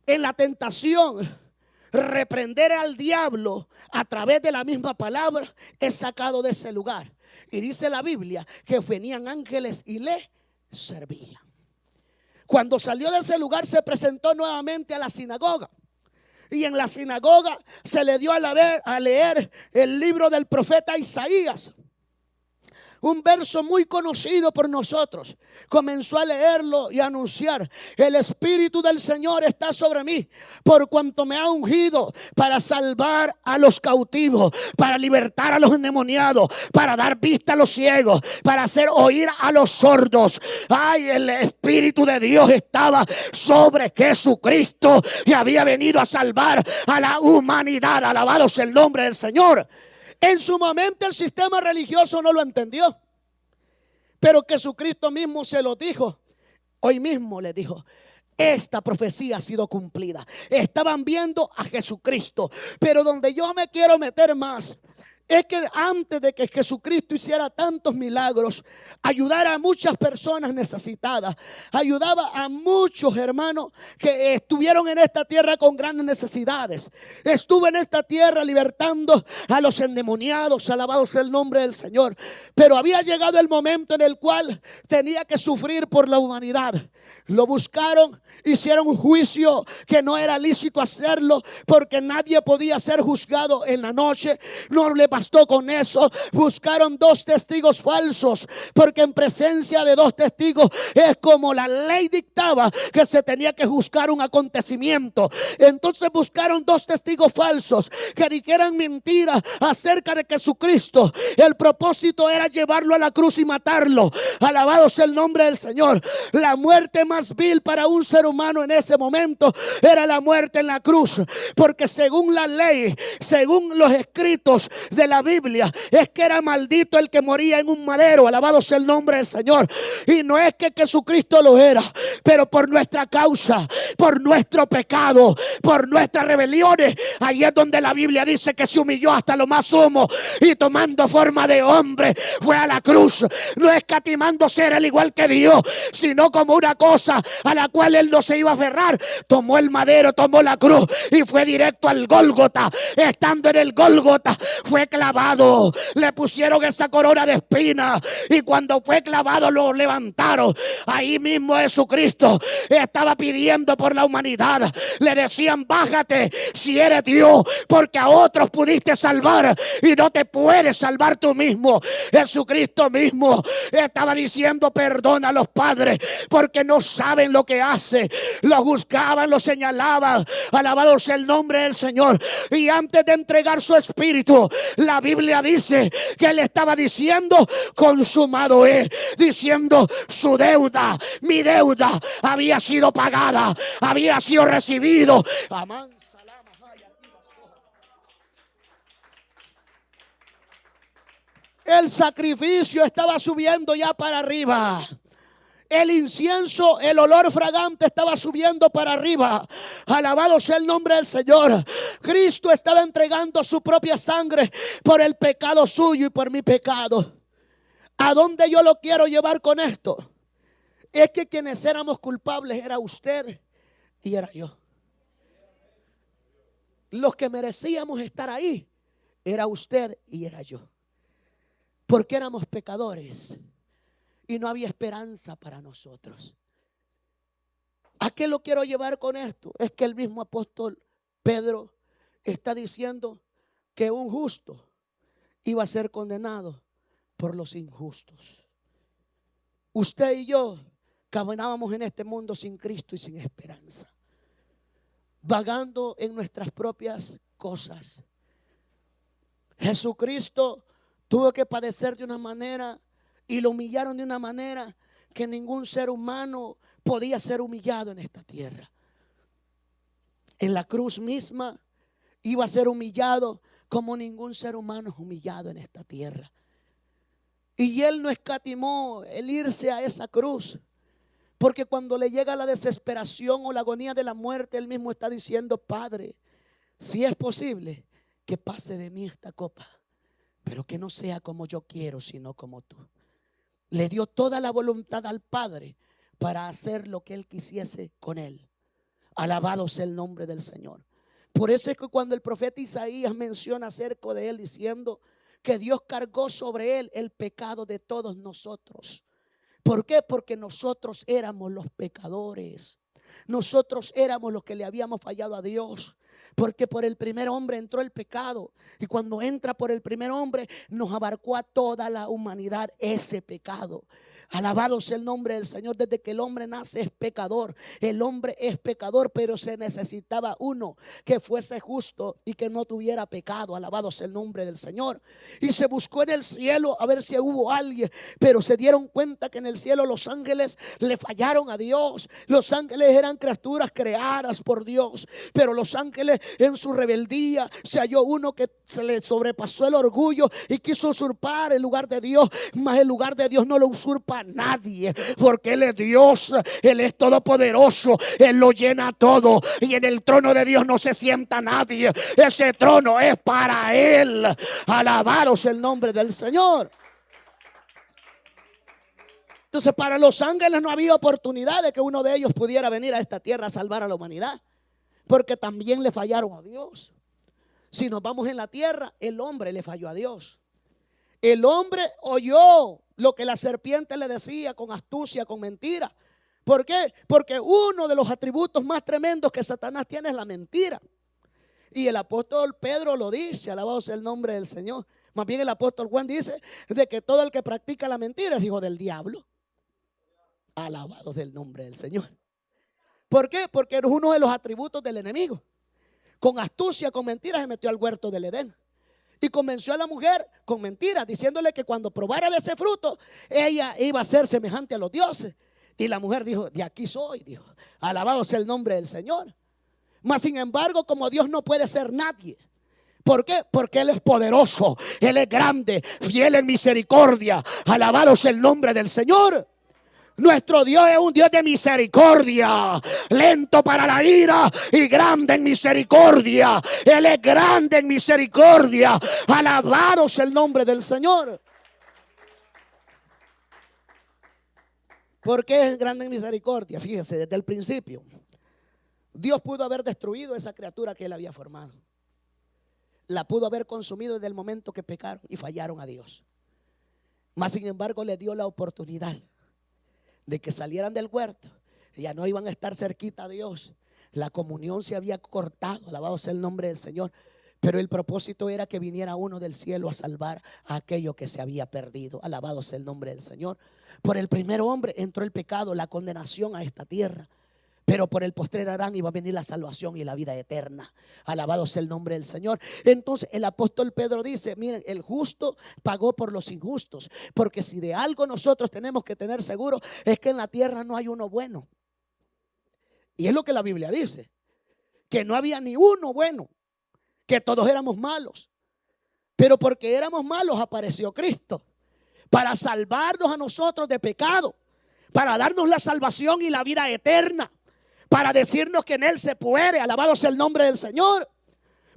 en la tentación, reprender al diablo a través de la misma palabra, es sacado de ese lugar. Y dice la Biblia que venían ángeles y le servían. Cuando salió de ese lugar, se presentó nuevamente a la sinagoga. Y en la sinagoga se le dio a leer el libro del profeta Isaías. Un verso muy conocido por nosotros. Comenzó a leerlo y a anunciar: el Espíritu del Señor está sobre mí, por cuanto me ha ungido para salvar a los cautivos, para libertar a los endemoniados, para dar vista a los ciegos, para hacer oír a los sordos. Ay, el Espíritu de Dios estaba sobre Jesucristo y había venido a salvar a la humanidad. Alabados el nombre del Señor. En su momento el sistema religioso no lo entendió, pero Jesucristo mismo se lo dijo. Hoy mismo le dijo: esta profecía ha sido cumplida. Estaban viendo a Jesucristo, pero donde yo me quiero meter más es que antes de que Jesucristo hiciera tantos milagros, ayudara a muchas personas necesitadas, ayudaba a muchos hermanos que estuvieron en esta tierra con grandes necesidades. Estuvo en esta tierra libertando a los endemoniados, alabados sea el nombre del Señor. Pero había llegado el momento en el cual tenía que sufrir por la humanidad. Lo buscaron, hicieron un juicio que no era lícito hacerlo, porque nadie podía ser juzgado en la noche. No le bastó con eso, buscaron 2 testigos falsos, porque en presencia de 2 testigos es como la ley dictaba que se tenía que juzgar un acontecimiento. Entonces buscaron 2 testigos falsos que dijeran mentiras acerca de Jesucristo. El propósito era llevarlo a la cruz y matarlo. Alabado sea el nombre del Señor. La muerte más vil para un ser humano en ese momento era la muerte en la cruz, porque según la ley, según los escritos de la Biblia, es que era maldito el que moría en un madero. Alabado sea el nombre del Señor. Y no es que Jesucristo lo era, pero por nuestra causa, por nuestro pecado, por nuestras rebeliones, ahí es donde la Biblia dice que se humilló hasta lo más sumo y tomando forma de hombre fue a la cruz, no escatimando ser al igual que Dios, sino como una cosa a la cual él no se iba a aferrar. Tomó el madero, tomó la cruz y fue directo al Gólgota. Estando en el Gólgota fue clavado, le pusieron esa corona de espinas y cuando fue clavado lo levantaron. Ahí mismo Jesucristo estaba pidiendo por la humanidad. Le decían: bájate si eres Dios, porque a otros pudiste salvar y no te puedes salvar tú mismo. Jesucristo mismo estaba diciendo: perdona a los padres porque no saben lo que hacen. Lo juzgaban, lo señalaban. Alabado sea el nombre del Señor. Y antes de entregar su espíritu, La Biblia dice que él estaba diciendo: consumado es, diciendo su deuda, mi deuda había sido pagada, había sido recibido. Amén. El sacrificio estaba subiendo ya para arriba. El incienso, el olor fragante estaba subiendo para arriba. Alabado sea el nombre del Señor. Cristo estaba entregando su propia sangre por el pecado suyo y por mi pecado. ¿A dónde yo lo quiero llevar con esto? Es que quienes éramos culpables era usted y era yo. Los que merecíamos estar ahí era usted y era yo. Porque éramos pecadores y no había esperanza para nosotros. ¿A qué lo quiero llevar con esto? Es que el mismo apóstol Pedro está diciendo que un justo iba a ser condenado por los injustos. Usted y yo caminábamos en este mundo sin Cristo y sin esperanza, vagando en nuestras propias cosas. Jesucristo tuvo que padecer de una manera y lo humillaron de una manera que ningún ser humano podía ser humillado en esta tierra. En la cruz misma iba a ser humillado como ningún ser humano es humillado en esta tierra. Y él no escatimó el irse a esa cruz, porque cuando le llega la desesperación o la agonía de la muerte, él mismo está diciendo: Padre, si es posible, que pase de mí esta copa, pero que no sea como yo quiero, sino como tú. Le dio toda la voluntad al Padre para hacer lo que él quisiese con él. Alabado sea el nombre del Señor. Por eso es que cuando el profeta Isaías menciona acerca de él, diciendo que Dios cargó sobre él el pecado de todos nosotros. ¿Por qué? Porque nosotros éramos los pecadores. Nosotros éramos los que le habíamos fallado a Dios. Porque por el primer hombre entró el pecado. Y cuando entra por el primer hombre, nos abarcó a toda la humanidad ese pecado. Alabado sea el nombre del Señor. Desde que el hombre nace es pecador. El hombre es pecador, pero se necesitaba uno que fuese justo y que no tuviera pecado. Alabado sea el nombre del Señor. Y se buscó en el cielo a ver si hubo alguien, pero se dieron cuenta que en el cielo los ángeles le fallaron a Dios. Los ángeles eran criaturas creadas por Dios, pero los ángeles en su rebeldía se halló uno que se le sobrepasó el orgullo y quiso usurpar el lugar de Dios. Mas el lugar de Dios no lo usurpa nadie, porque Él es Dios, Él es todopoderoso, Él lo llena todo, y en el trono de Dios no se sienta nadie. Ese trono es para Él. Alabaros el nombre del Señor. Entonces, para los ángeles no había oportunidad de que uno de ellos pudiera venir a esta tierra a salvar a la humanidad, porque también le fallaron a Dios. Si nos vamos en la tierra, el hombre le falló a Dios. El hombre oyó lo que la serpiente le decía con astucia, con mentira. ¿Por qué? Porque uno de los atributos más tremendos que Satanás tiene es la mentira. Y el apóstol Pedro lo dice, alabado sea el nombre del Señor. Más bien el apóstol Juan dice de que todo el que practica la mentira es hijo del diablo. Alabado sea el nombre del Señor. ¿Por qué? Porque es uno de los atributos del enemigo. Con astucia, con mentiras se metió al huerto del Edén y convenció a la mujer con mentiras, diciéndole que cuando probara de ese fruto ella iba a ser semejante a los dioses. Y la mujer dijo: de aquí soy, dijo. Alabado sea el nombre del Señor. Mas sin embargo, como Dios no puede ser nadie. ¿Por qué? Porque Él es poderoso, Él es grande, fiel en misericordia. Alabado sea el nombre del Señor. Nuestro Dios es un Dios de misericordia, lento para la ira y grande en misericordia. Él es grande en misericordia. Alabado sea el nombre del Señor. ¿Por qué es grande en misericordia? Fíjese, desde el principio Dios pudo haber destruido esa criatura que Él había formado. La pudo haber consumido desde el momento que pecaron y fallaron a Dios. Mas sin embargo le dio la oportunidad de que salieran del huerto. Ya no iban a estar cerquita a Dios. La comunión se había cortado. Alabado sea el nombre del Señor. Pero el propósito era que viniera uno del cielo a salvar a aquello que se había perdido. Alabado sea el nombre del Señor. Por el primer hombre entró el pecado, la condenación a esta tierra. pero por el postrer harán y va a venir la salvación y la vida eterna. Alabado sea el nombre del Señor. Entonces el apóstol Pedro dice, miren, el justo pagó por los injustos, porque si de algo nosotros tenemos que tener seguro es que en la tierra no hay uno bueno. Y es lo que la Biblia dice, que no había ni uno bueno, que todos éramos malos. Pero porque éramos malos apareció Cristo para salvarnos a nosotros de pecado, para darnos la salvación y la vida eterna, para decirnos que en Él se puede. Alabado sea el nombre del Señor.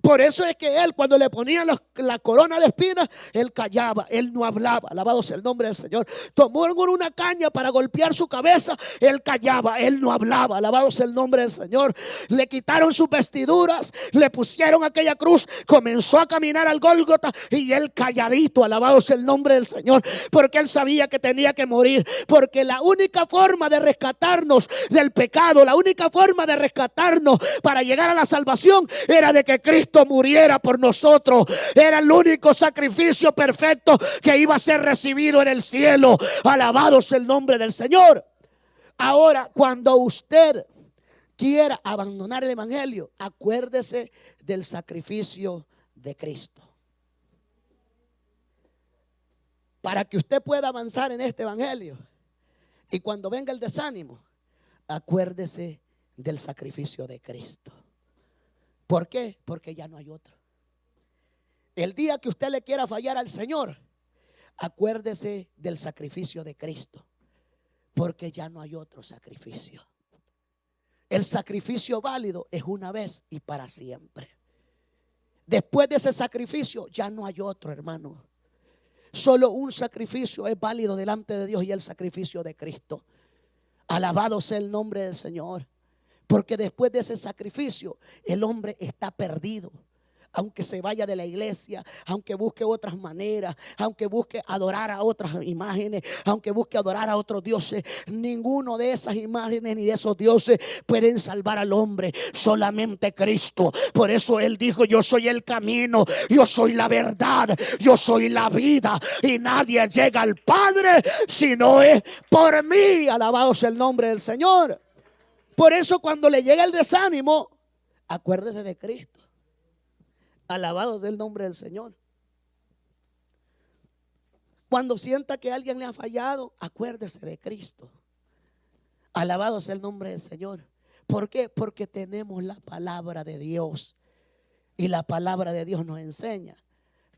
Por eso es que Él, cuando le ponían la corona de espinas, Él callaba, Él no hablaba. Alabado sea el nombre del Señor. Tomó una caña para golpear su cabeza, Él callaba, Él no hablaba. Alabado sea el nombre del Señor. Le quitaron sus vestiduras, le pusieron aquella cruz, comenzó a caminar al Gólgota y Él calladito. Alabado sea el nombre del Señor, porque Él sabía que tenía que morir, porque la única forma de rescatarnos del pecado, la única forma de rescatarnos para llegar a la salvación era de que Cristo muriera por nosotros. Era el único sacrificio perfecto que iba a ser recibido en el cielo. Alabado sea el nombre del Señor. Ahora, cuando usted quiera abandonar el evangelio, acuérdese del sacrificio de Cristo. Para que usted pueda avanzar en este evangelio, y cuando venga el desánimo, acuérdese del sacrificio de Cristo. ¿Por qué? Porque ya no hay otro. El día que usted le quiera fallar al Señor, acuérdese del sacrificio de Cristo, porque ya no hay otro sacrificio. El sacrificio válido es una vez y para siempre. Después de ese sacrificio ya no hay otro, hermano. Solo un sacrificio es válido delante de Dios, y el sacrificio de Cristo. Alabado sea el nombre del Señor. Porque después de ese sacrificio el hombre está perdido. Aunque se vaya de la iglesia, aunque busque otras maneras, aunque busque adorar a otras imágenes, aunque busque adorar a otros dioses, ninguno de esas imágenes ni de esos dioses pueden salvar al hombre, solamente Cristo. Por eso Él dijo: yo soy el camino, yo soy la verdad, yo soy la vida, y nadie llega al Padre si no es por mí. Alabado sea el nombre del Señor. Por eso cuando le llega el desánimo, acuérdese de Cristo. Alabado sea el nombre del Señor. Cuando sienta que alguien le ha fallado, acuérdese de Cristo. Alabado sea el nombre del Señor. ¿Por qué? Porque tenemos la palabra de Dios. Y la palabra de Dios nos enseña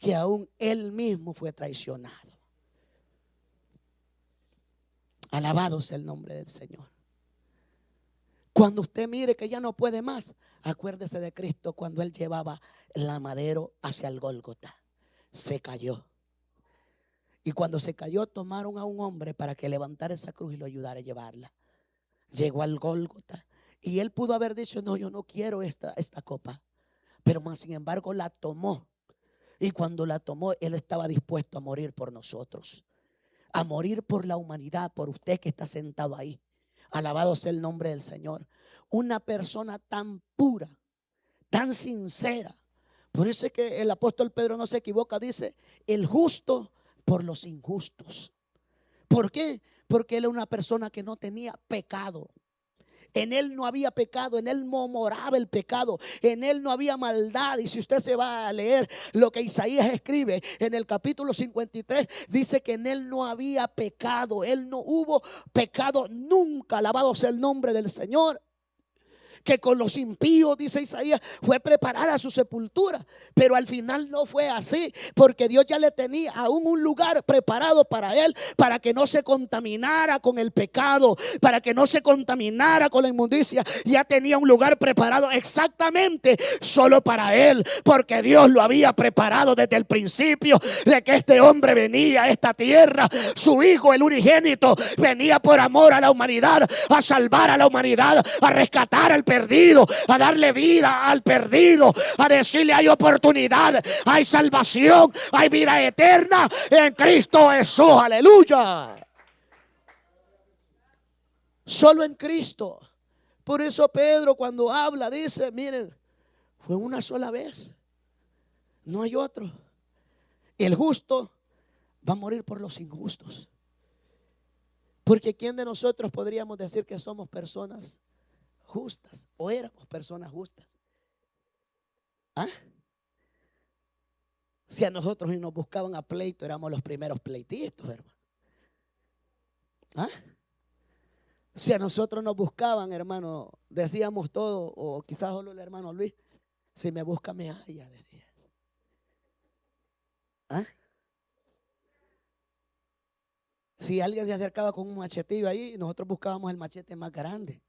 que aún Él mismo fue traicionado. Alabado sea el nombre del Señor. Cuando usted mire que ya no puede más, acuérdese de Cristo cuando Él llevaba el madero hacia el Gólgota. Se cayó. Y cuando se cayó, tomaron a un hombre para que levantara esa cruz y lo ayudara a llevarla. Llegó al Gólgota y Él pudo haber dicho: no, yo no quiero esta copa. Pero más sin embargo la tomó. Y cuando la tomó, Él estaba dispuesto a morir por nosotros. A morir por la humanidad, por usted que está sentado ahí. Alabado sea el nombre del Señor. Una persona tan pura, tan sincera. Por eso es que el apóstol Pedro no se equivoca. Dice: el justo por los injustos. ¿Por qué? Porque él era una persona que no tenía pecado. En él no había pecado, en él no moraba el pecado, en él no había maldad. Y si usted se va a leer lo que Isaías escribe en el capítulo 53, dice que en él no había pecado, él no hubo pecado nunca. Alabado sea el nombre del Señor. Que con los impíos, dice Isaías, fue preparada su sepultura. Pero al final no fue así, porque Dios ya le tenía aún un lugar preparado para él, para que no se contaminara con el pecado, para que no se contaminara con la inmundicia. Ya tenía un lugar preparado exactamente solo para él, porque Dios lo había preparado desde el principio de que este hombre venía a esta tierra. Su hijo, el unigénito, venía por amor a la humanidad, a salvar a la humanidad, a rescatar al perdido, a darle vida al perdido, a decirle: hay oportunidad, hay salvación, hay vida eterna en Cristo Jesús. Aleluya. Solo en Cristo. Por eso Pedro, cuando habla, dice: miren, fue una sola vez, no hay otro. El justo va a morir por los injustos. Porque ¿quién de nosotros podríamos decir que somos personas justas o éramos personas justas. ¿Ah? Si a nosotros ni nos buscaban a pleito, éramos los primeros pleitistas, hermano. ¿Ah? Si a nosotros nos buscaban, hermano, decíamos todo, o quizás solo el hermano Luis, si me busca me halla, decía. ¿Ah? Si alguien se acercaba con un machetillo ahí, nosotros buscábamos el machete más grande.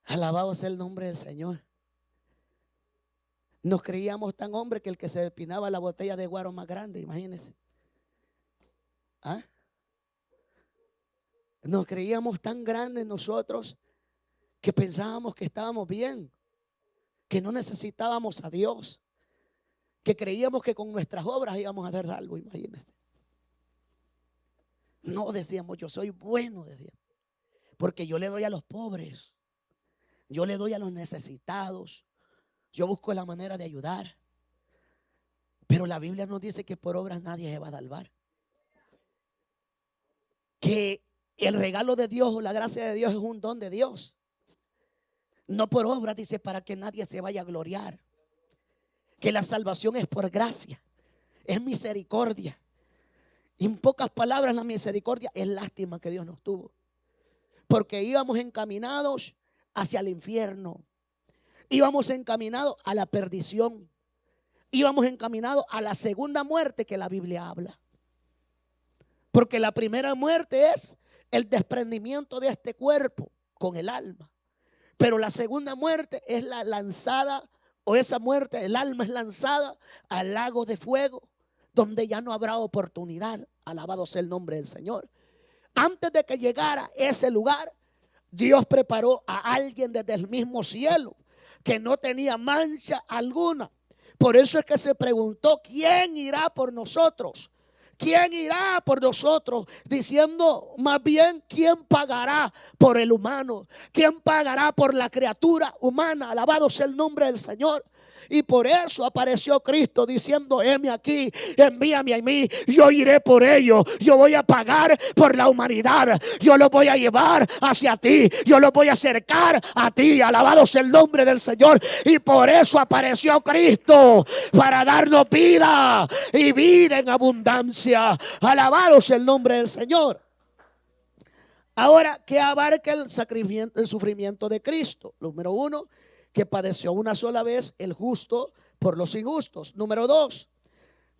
Alabado sea el nombre del Señor. Nos creíamos tan hombres que el que se empinaba la botella de guaro más grande, imagínense. ¿Ah? Nos creíamos tan grandes nosotros que pensábamos que estábamos bien, que no necesitábamos a Dios, que creíamos que con nuestras obras íbamos a hacer algo, imagínense. No, decíamos, yo soy bueno, decíamos, porque yo le doy a los pobres, yo le doy a los necesitados, yo busco la manera de ayudar. Pero la Biblia nos dice que por obras nadie se va a salvar. Que el regalo de Dios o la gracia de Dios es un don de Dios. No por obras, dice, para que nadie se vaya a gloriar. Que la salvación es por gracia, es misericordia. Y en pocas palabras, la misericordia es lástima que Dios nos tuvo. Porque íbamos encaminados hacia el infierno. Íbamos encaminados a la perdición. Íbamos encaminados a la segunda muerte que la Biblia habla. Porque la primera muerte es el desprendimiento de este cuerpo con el alma. Pero la segunda muerte es la lanzada, o esa muerte, el alma es lanzada al lago de fuego, donde ya no habrá oportunidad. Alabado sea el nombre del Señor. Antes de que llegara ese lugar, Dios preparó a alguien desde el mismo cielo que no tenía mancha alguna. Por eso es que se preguntó, ¿quién irá por nosotros? ¿Quién irá por nosotros? Diciendo más bien, ¿quién pagará por el humano? ¿Quién pagará por la criatura humana? Alabado sea el nombre del Señor. Y por eso apareció Cristo diciendo, heme aquí, envíame a mí, yo iré por ellos, yo voy a pagar por la humanidad, yo lo voy a llevar hacia ti, yo lo voy a acercar a ti. Alabado sea el nombre del Señor. Y por eso apareció Cristo, para darnos vida y vida en abundancia. Alabado sea el nombre del Señor. Ahora, ¿qué abarca el sufrimiento de Cristo? Número uno, que padeció una sola vez el justo por los injustos. Número dos,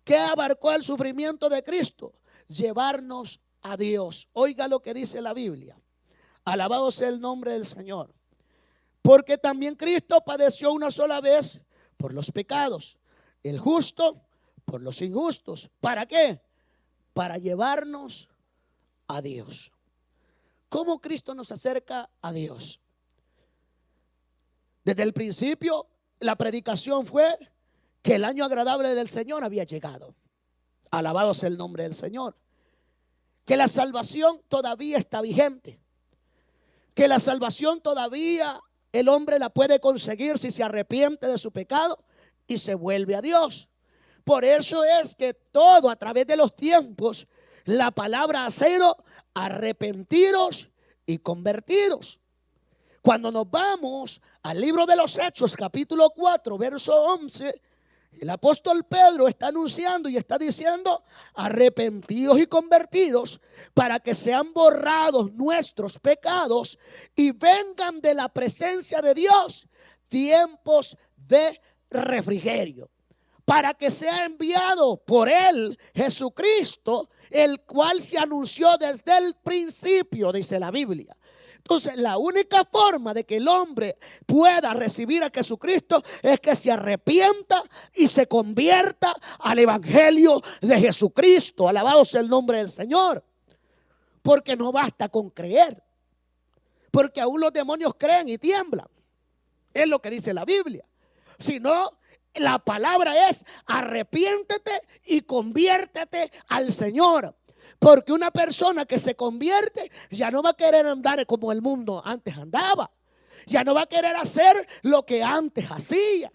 ¿qué abarcó el sufrimiento de Cristo? Llevarnos a Dios. Oiga lo que dice la Biblia. Alabado sea el nombre del Señor. Porque también Cristo padeció una sola vez por los pecados, el justo por los injustos. ¿Para qué? Para llevarnos a Dios. ¿Cómo Cristo nos acerca a Dios? Desde el principio, la predicación fue que el año agradable del Señor había llegado. Alabado sea el nombre del Señor. Que la salvación todavía está vigente. Que la salvación todavía el hombre la puede conseguir si se arrepiente de su pecado y se vuelve a Dios. Por eso es que todo a través de los tiempos, la palabra ha sido arrepentiros y convertidos. Cuando nos vamos al libro de los Hechos, capítulo 4, verso 11, el apóstol Pedro está anunciando y está diciendo, arrepentidos y convertidos para que sean borrados nuestros pecados y vengan de la presencia de Dios tiempos de refrigerio. Para que sea enviado por él, Jesucristo, el cual se anunció desde el principio, dice la Biblia. Entonces, la única forma de que el hombre pueda recibir a Jesucristo es que se arrepienta y se convierta al evangelio de Jesucristo. Alabado sea el nombre del Señor. Porque no basta con creer. Porque aún los demonios creen y tiemblan. Es lo que dice la Biblia. Sino, la palabra es arrepiéntete y conviértete al Señor. Porque una persona que se convierte ya no va a querer andar como el mundo antes andaba. Ya no va a querer hacer lo que antes hacía.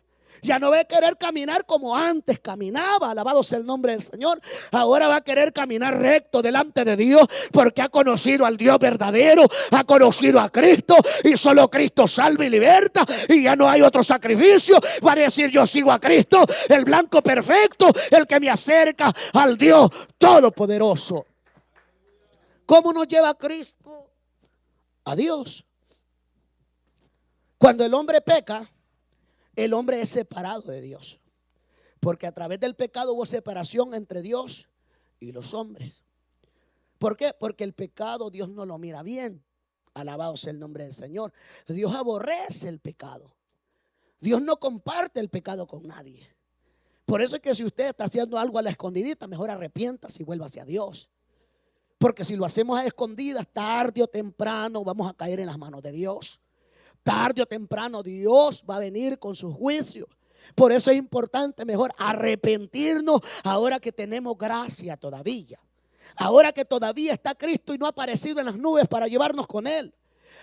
Ya no va a querer caminar como antes caminaba, alabado sea el nombre del Señor. Ahora va a querer caminar recto delante de Dios, porque ha conocido al Dios verdadero, ha conocido a Cristo, y solo Cristo salva y liberta, y ya no hay otro sacrificio. Va a decir: yo sigo a Cristo, el blanco perfecto, el que me acerca al Dios todopoderoso. ¿Cómo nos lleva Cristo a Dios? Cuando el hombre peca, el hombre es separado de Dios, porque a través del pecado hubo separación entre Dios y los hombres. ¿Por qué? Porque el pecado Dios no lo mira bien. Alabado sea el nombre del Señor. Dios aborrece el pecado. Dios no comparte el pecado con nadie. Por eso es que si usted está haciendo algo a la escondidita, mejor arrepiéntase y vuelva hacia Dios. Porque si lo hacemos a escondidas, tarde o temprano vamos a caer en las manos de Dios. Tarde o temprano Dios va a venir con su juicio. Por eso es importante mejor arrepentirnos ahora que tenemos gracia todavía. Ahora que todavía está Cristo y no ha aparecido en las nubes para llevarnos con Él.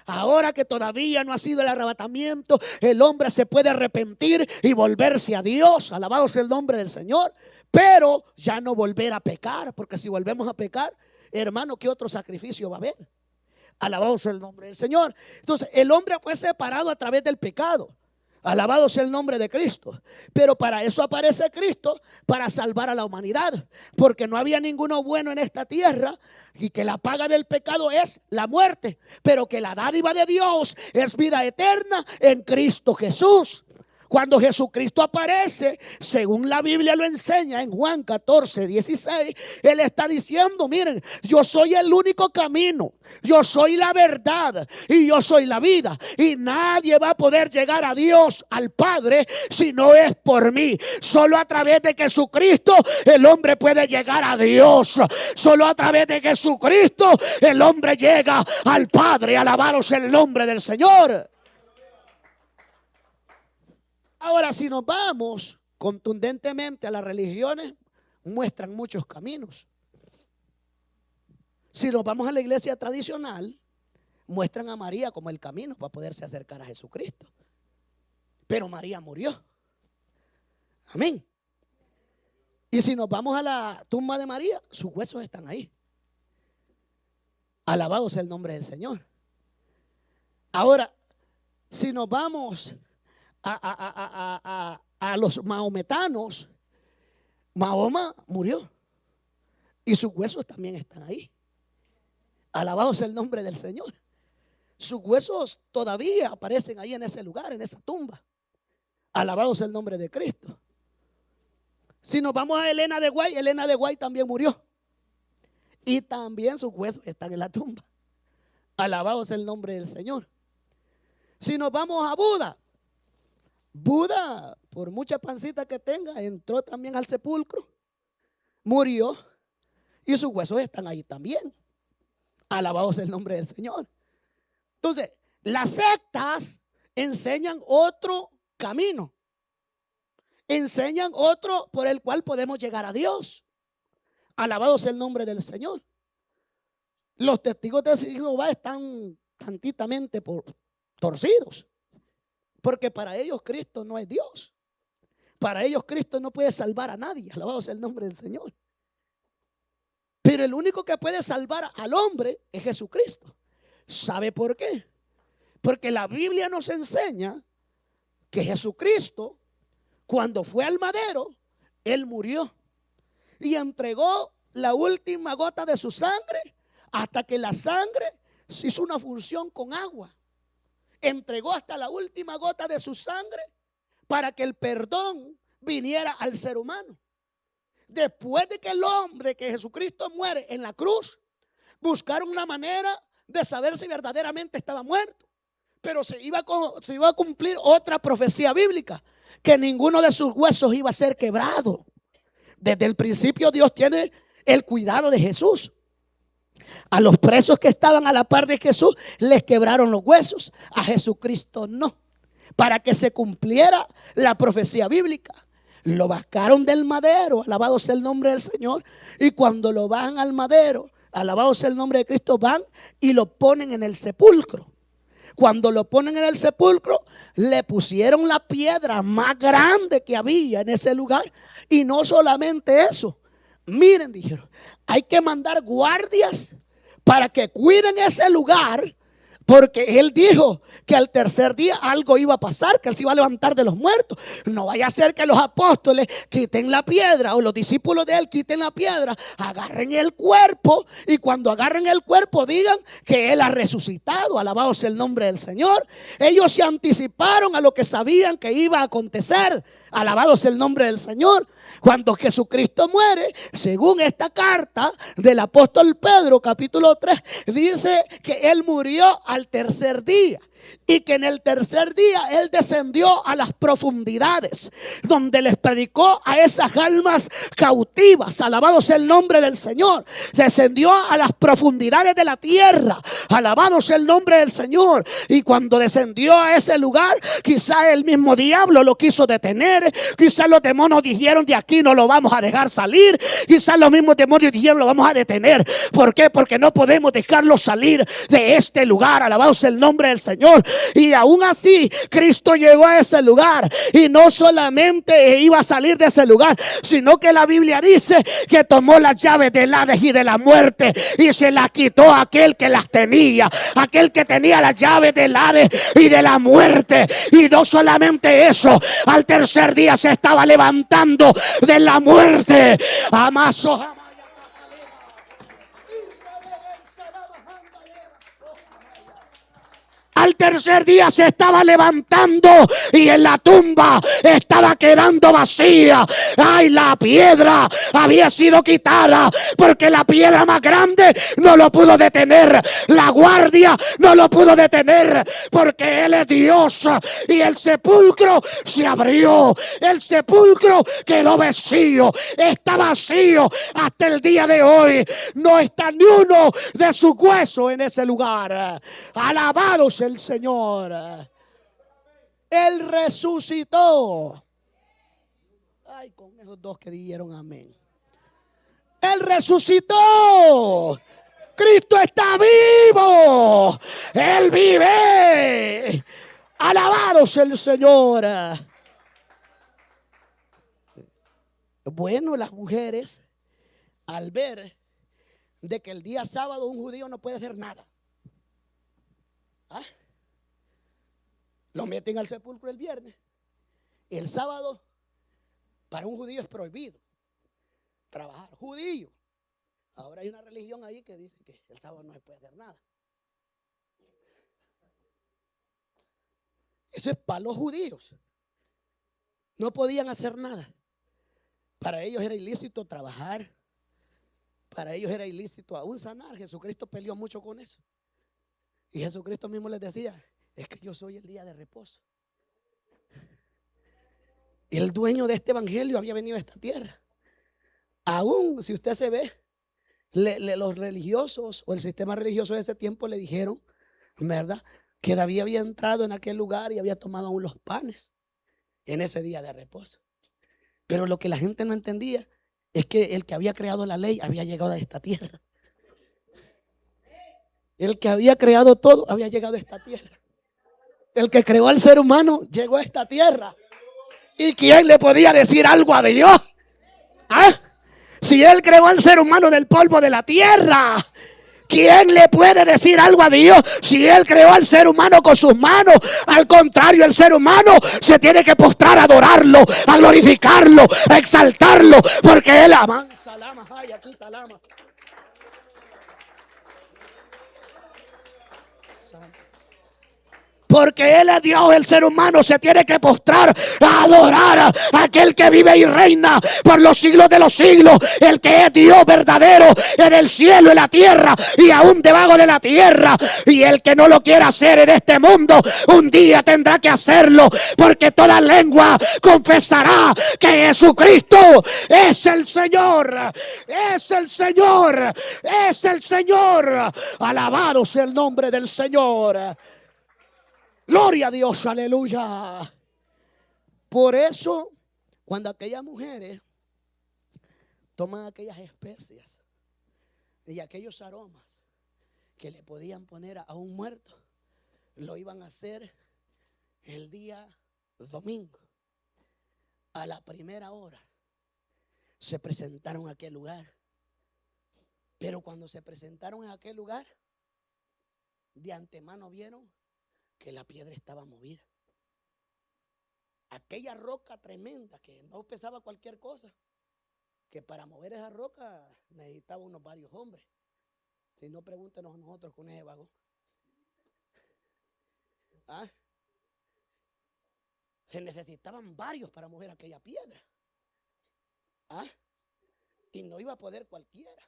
Ahora que todavía no ha sido el arrebatamiento, el hombre se puede arrepentir y volverse a Dios. Alabado sea el nombre del Señor. Pero ya no volver a pecar, porque si volvemos a pecar, hermano, ¿qué otro sacrificio va a haber? Alabado sea el nombre del Señor. Entonces el hombre fue separado a través del pecado. Alabado sea el nombre de Cristo. Pero para eso aparece Cristo, para salvar a la humanidad. Porque no había ninguno bueno en esta tierra, y que la paga del pecado es la muerte, pero que la dádiva de Dios es vida eterna en Cristo Jesús. Cuando Jesucristo aparece, según la Biblia lo enseña en Juan 14:16, Él está diciendo: miren, yo soy el único camino, yo soy la verdad y yo soy la vida, y nadie va a poder llegar a Dios, al Padre, si no es por mí. Solo a través de Jesucristo el hombre puede llegar a Dios. Solo a través de Jesucristo el hombre llega al Padre. Alabaros el nombre del Señor. Ahora, si nos vamos contundentemente a las religiones, muestran muchos caminos. Si nos vamos a la iglesia tradicional, muestran a María como el camino para poderse acercar a Jesucristo. Pero María murió. Amén. Y si nos vamos a la tumba de María, sus huesos están ahí. Alabado sea el nombre del Señor. Ahora, si nos vamos a los mahometanos, Mahoma murió y sus huesos también están ahí. Alabado sea el nombre del Señor. Sus huesos todavía aparecen ahí en ese lugar, en esa tumba. Alabado sea el nombre de Cristo. Si nos vamos a Elena de White también murió y también sus huesos están en la tumba. Alabado sea el nombre del Señor. Si nos vamos a Buda, por mucha pancita que tenga, entró también al sepulcro, murió y sus huesos están ahí también. Alabado sea el nombre del Señor. Entonces, las sectas enseñan otro camino, enseñan otro por el cual podemos llegar a Dios. Alabado sea el nombre del Señor. Los testigos de Jehová están tantitamente torcidos, porque para ellos Cristo no es Dios. Para ellos Cristo no puede salvar a nadie. Alabado sea el nombre del Señor. Pero el único que puede salvar al hombre es Jesucristo. ¿Sabe por qué? Porque la Biblia nos enseña que Jesucristo, cuando fue al madero, Él murió y entregó la última gota de su sangre hasta que la sangre se hizo una función con agua. Entregó hasta la última gota de su sangre para que el perdón viniera al ser humano. Después de que el hombre, que Jesucristo muere en la cruz, buscaron una manera de saber si verdaderamente estaba muerto. Pero se iba a cumplir otra profecía bíblica, que ninguno de sus huesos iba a ser quebrado. Desde el principio Dios tiene el cuidado de Jesús. A los presos que estaban a la par de Jesús les quebraron los huesos, a Jesucristo no, para que se cumpliera la profecía bíblica. Lo bajaron del madero, alabado sea el nombre del Señor, y cuando lo bajan al madero, alabado sea el nombre de Cristo, van y lo ponen en el sepulcro. Cuando lo ponen en el sepulcro, le pusieron la piedra más grande que había en ese lugar. Y no solamente eso, miren, dijeron, hay que mandar guardias para que cuiden ese lugar, porque él dijo que al tercer día algo iba a pasar, que él se iba a levantar de los muertos. No vaya a ser que los apóstoles quiten la piedra, o los discípulos de él quiten la piedra, agarren el cuerpo, y cuando agarren el cuerpo digan que él ha resucitado. Alabado sea el nombre del Señor. Ellos se anticiparon a lo que sabían que iba a acontecer. Alabado sea el nombre del Señor. Cuando Jesucristo muere, según esta carta del apóstol Pedro, capítulo 3, dice que él murió al tercer día. Y que en el tercer día él descendió a las profundidades, donde les predicó a esas almas cautivas. Alabado sea el nombre del Señor. Descendió a las profundidades de la tierra. Alabado sea el nombre del Señor. Y cuando descendió a ese lugar, quizá el mismo diablo lo quiso detener. Quizá los demonios dijeron: de aquí no lo vamos a dejar salir. Quizá los mismos demonios dijeron: lo vamos a detener. ¿Por qué? Porque no podemos dejarlo salir de este lugar. Alabado sea el nombre del Señor. Y aún así Cristo llegó a ese lugar, y no solamente iba a salir de ese lugar, sino que la Biblia dice que tomó las llaves del Hades y de la muerte y se las quitó a aquel que las tenía, aquel que tenía las llaves del Hades y de la muerte. Y no solamente eso, al tercer día se estaba levantando de la muerte. Amazo. Al tercer día se estaba levantando, y en la tumba estaba quedando vacía. Ay, la piedra había sido quitada, porque la piedra más grande no lo pudo detener. La guardia no lo pudo detener, porque Él es Dios. Y el sepulcro se abrió. El sepulcro quedó vacío. Está vacío hasta el día de hoy. No está ni uno de sus huesos en ese lugar. Alabado sea el Señor. Él resucitó. Ay, con esos dos que dijeron amén. Él resucitó. Cristo está vivo. Él vive. Alabado sea el Señor. Bueno, las mujeres, al ver de que el día sábado un judío no puede hacer nada, lo meten al sepulcro el viernes. El sábado para un judío es prohibido trabajar. Judío. Ahora hay una religión ahí que dice que el sábado no se puede hacer nada. Eso es para los judíos. No podían hacer nada. Para ellos era ilícito trabajar. Para ellos era ilícito aún sanar. Jesucristo peleó mucho con eso. Y Jesucristo mismo les decía: es que yo soy el día de reposo. El dueño de este evangelio había venido a esta tierra. Aún si usted se ve, los religiosos o el sistema religioso de ese tiempo le dijeron, ¿verdad?, que David había entrado en aquel lugar y había tomado aún los panes en ese día de reposo. Pero lo que la gente no entendía es que el que había creado la ley había llegado a esta tierra. El que había creado todo había llegado a esta tierra. El que creó al ser humano llegó a esta tierra. ¿Y quién le podía decir algo a Dios? ¿Ah? Si Él creó al ser humano del polvo de la tierra, ¿quién le puede decir algo a Dios si Él creó al ser humano con sus manos? Al contrario, el ser humano se tiene que postrar a adorarlo, a glorificarlo, a exaltarlo, porque Él amansa lama, ay, aquí está lama. Porque Él es Dios, el ser humano se tiene que postrar a adorar a aquel que vive y reina por los siglos de los siglos, el que es Dios verdadero en el cielo, en la tierra y aún debajo de la tierra. Y el que no lo quiera hacer en este mundo, un día tendrá que hacerlo, porque toda lengua confesará que Jesucristo es el Señor, es el Señor, es el Señor. Alabado sea el nombre del Señor. Gloria a Dios, aleluya. Por eso, cuando aquellas mujeres toman aquellas especias y aquellos aromas que le podían poner a un muerto, Lo iban a hacer el día domingo. A la primera hora se presentaron a aquel lugar. Pero cuando se presentaron en aquel lugar, de antemano vieron que la piedra estaba movida. Aquella roca tremenda que no pesaba cualquier cosa, que para mover esa roca necesitaba unos varios hombres. Si no, pregúntenos nosotros con ese vagón. ¿Ah? Se necesitaban varios para mover aquella piedra. ¿Ah? Y no iba a poder cualquiera.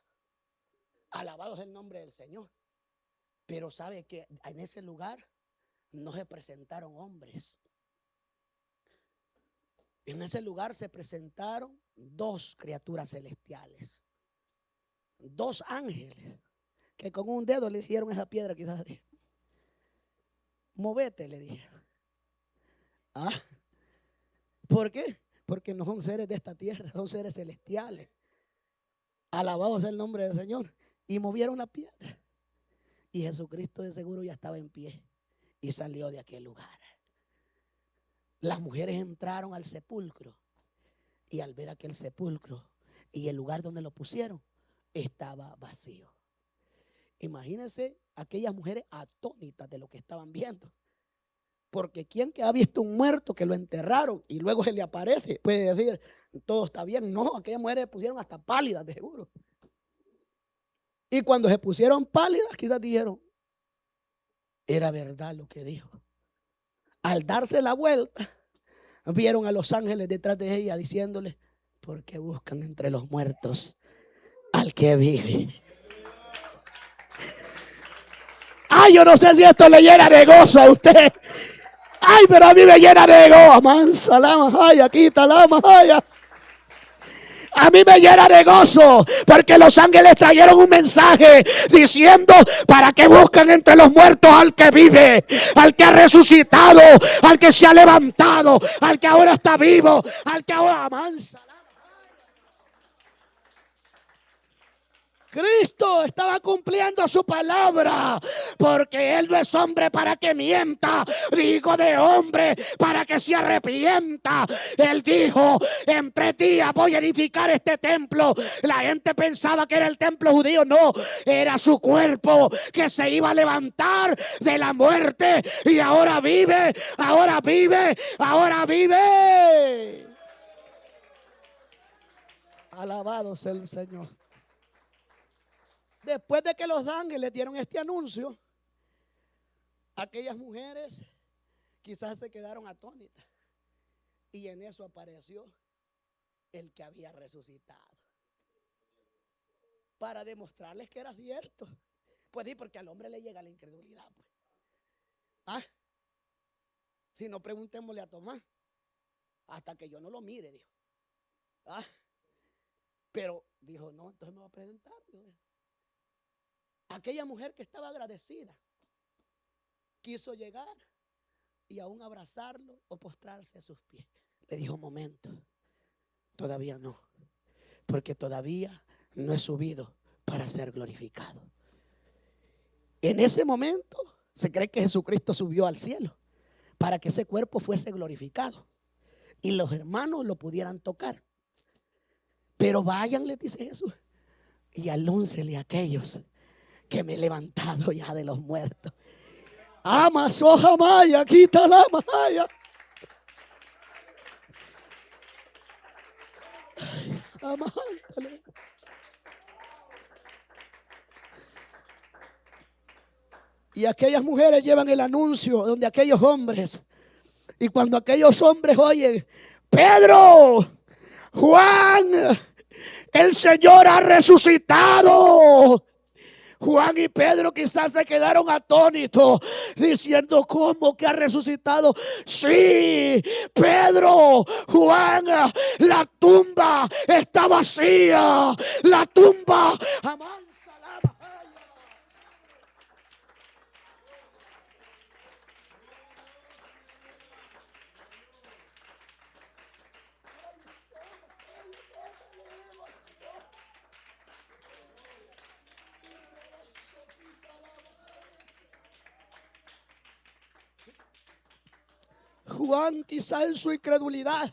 Alabado es el nombre del Señor. Pero sabe que en ese lugar no se presentaron hombres. En ese lugar se presentaron dos criaturas celestiales, dos ángeles, que con un dedo le dijeron esa piedra, quizás, movete, le dijeron. ¿Ah? ¿Por qué? Porque no son seres de esta tierra, son seres celestiales. Alabado sea el nombre del Señor. Y movieron la piedra. Y Jesucristo de seguro ya estaba en pie y salió de aquel lugar. Las mujeres entraron al sepulcro y al ver aquel sepulcro y el lugar donde lo pusieron estaba vacío. Imagínense aquellas mujeres atónitas de lo que estaban viendo. Porque quien que ha visto un muerto que lo enterraron y luego se le aparece puede decir todo está bien. No, aquellas mujeres se pusieron hasta pálidas de seguro. Y cuando se pusieron pálidas, quizás dijeron, era verdad lo que dijo. Al darse la vuelta, vieron a los ángeles detrás de ella diciéndole, ¿por qué buscan entre los muertos al que vive? Ay, yo no sé si esto le llena de gozo a usted. Ay, pero a mí me llena de gozo. Mansa, la majaya, quita la majaya. A mí me llena de gozo porque los ángeles trajeron un mensaje diciendo para que buscan entre los muertos al que vive, al que ha resucitado, al que se ha levantado, al que ahora está vivo, al que ahora amansa. Cristo estaba cumpliendo su palabra, porque Él no es hombre para que mienta, ni hijo de hombre para que se arrepienta. Él dijo, en 3 días voy a edificar este templo. La gente pensaba que era el templo judío, no, era su cuerpo que se iba a levantar de la muerte y ahora vive, ahora vive, ahora vive. Alabado sea el Señor. Después de que los ángeles dieron este anuncio, aquellas mujeres quizás se quedaron atónitas. Y en eso apareció el que había resucitado. Para demostrarles que era cierto. Pues sí, porque al hombre le llega la incredulidad. Pues. ¿Ah? Si no, preguntémosle a Tomás. Hasta que yo no lo mire, dijo. ¿Ah? Pero dijo, no, entonces me va a presentar. Aquella mujer que estaba agradecida quiso llegar y aún abrazarlo o postrarse a sus pies. Le dijo, momento, todavía no, porque todavía no he subido para ser glorificado. En ese momento se cree que Jesucristo subió al cielo para que ese cuerpo fuese glorificado y los hermanos lo pudieran tocar. Pero vayan, les dice Jesús, y anúncienle a aquellos que me he levantado ya de los muertos. Ama soja maya, quita la maya. Ay, samántale. Y aquellas mujeres llevan el anuncio donde aquellos hombres. Y cuando aquellos hombres oyen, Pedro, Juan, el Señor ha resucitado. Juan y Pedro quizás se quedaron atónitos diciendo, ¿cómo que ha resucitado? Sí, Pedro, Juan, la tumba está vacía. La tumba, amansa la bahaya. Juan, quizá en su incredulidad,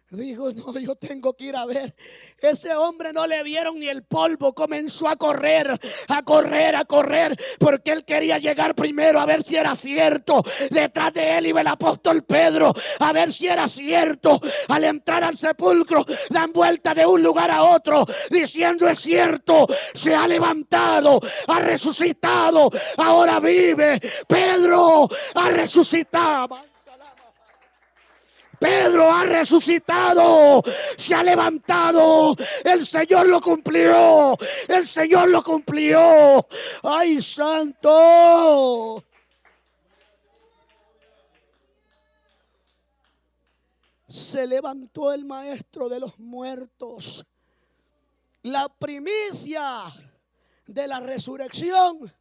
dijo: no, yo tengo que ir a ver. Ese hombre no le vieron ni el polvo. Comenzó a correr, a correr, a correr, porque él quería llegar primero a ver si era cierto. Detrás de él iba el apóstol Pedro, a ver si era cierto. Al entrar al sepulcro, dan vuelta de un lugar a otro, diciendo: es cierto, se ha levantado, ha resucitado, ahora vive. Pedro ha resucitado. Pedro ha resucitado, se ha levantado, el Señor lo cumplió, el Señor lo cumplió. ¡Ay, santo! Se levantó el maestro de los muertos. La primicia de la resurrección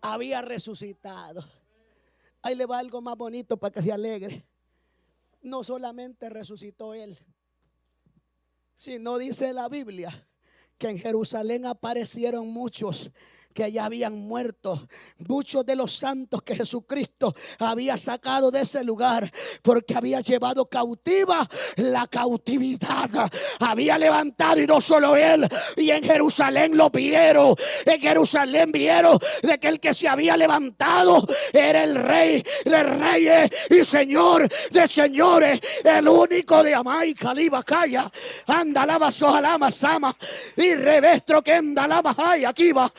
había resucitado. Ahí le va algo más bonito para que se alegre. No solamente resucitó él, sino dice la Biblia que en Jerusalén aparecieron muchos que ya habían muerto, muchos de los santos que Jesucristo había sacado de ese lugar, porque había llevado cautiva la cautividad, había levantado. Y no solo él, y en Jerusalén lo vieron, en Jerusalén vieron de que el que se había levantado era el Rey de reyes y Señor de señores, el único de Amay, Caliba, Calla, Andalaba, Sojalama, Sama, y Revestro que Andalaba, ay, aquí va.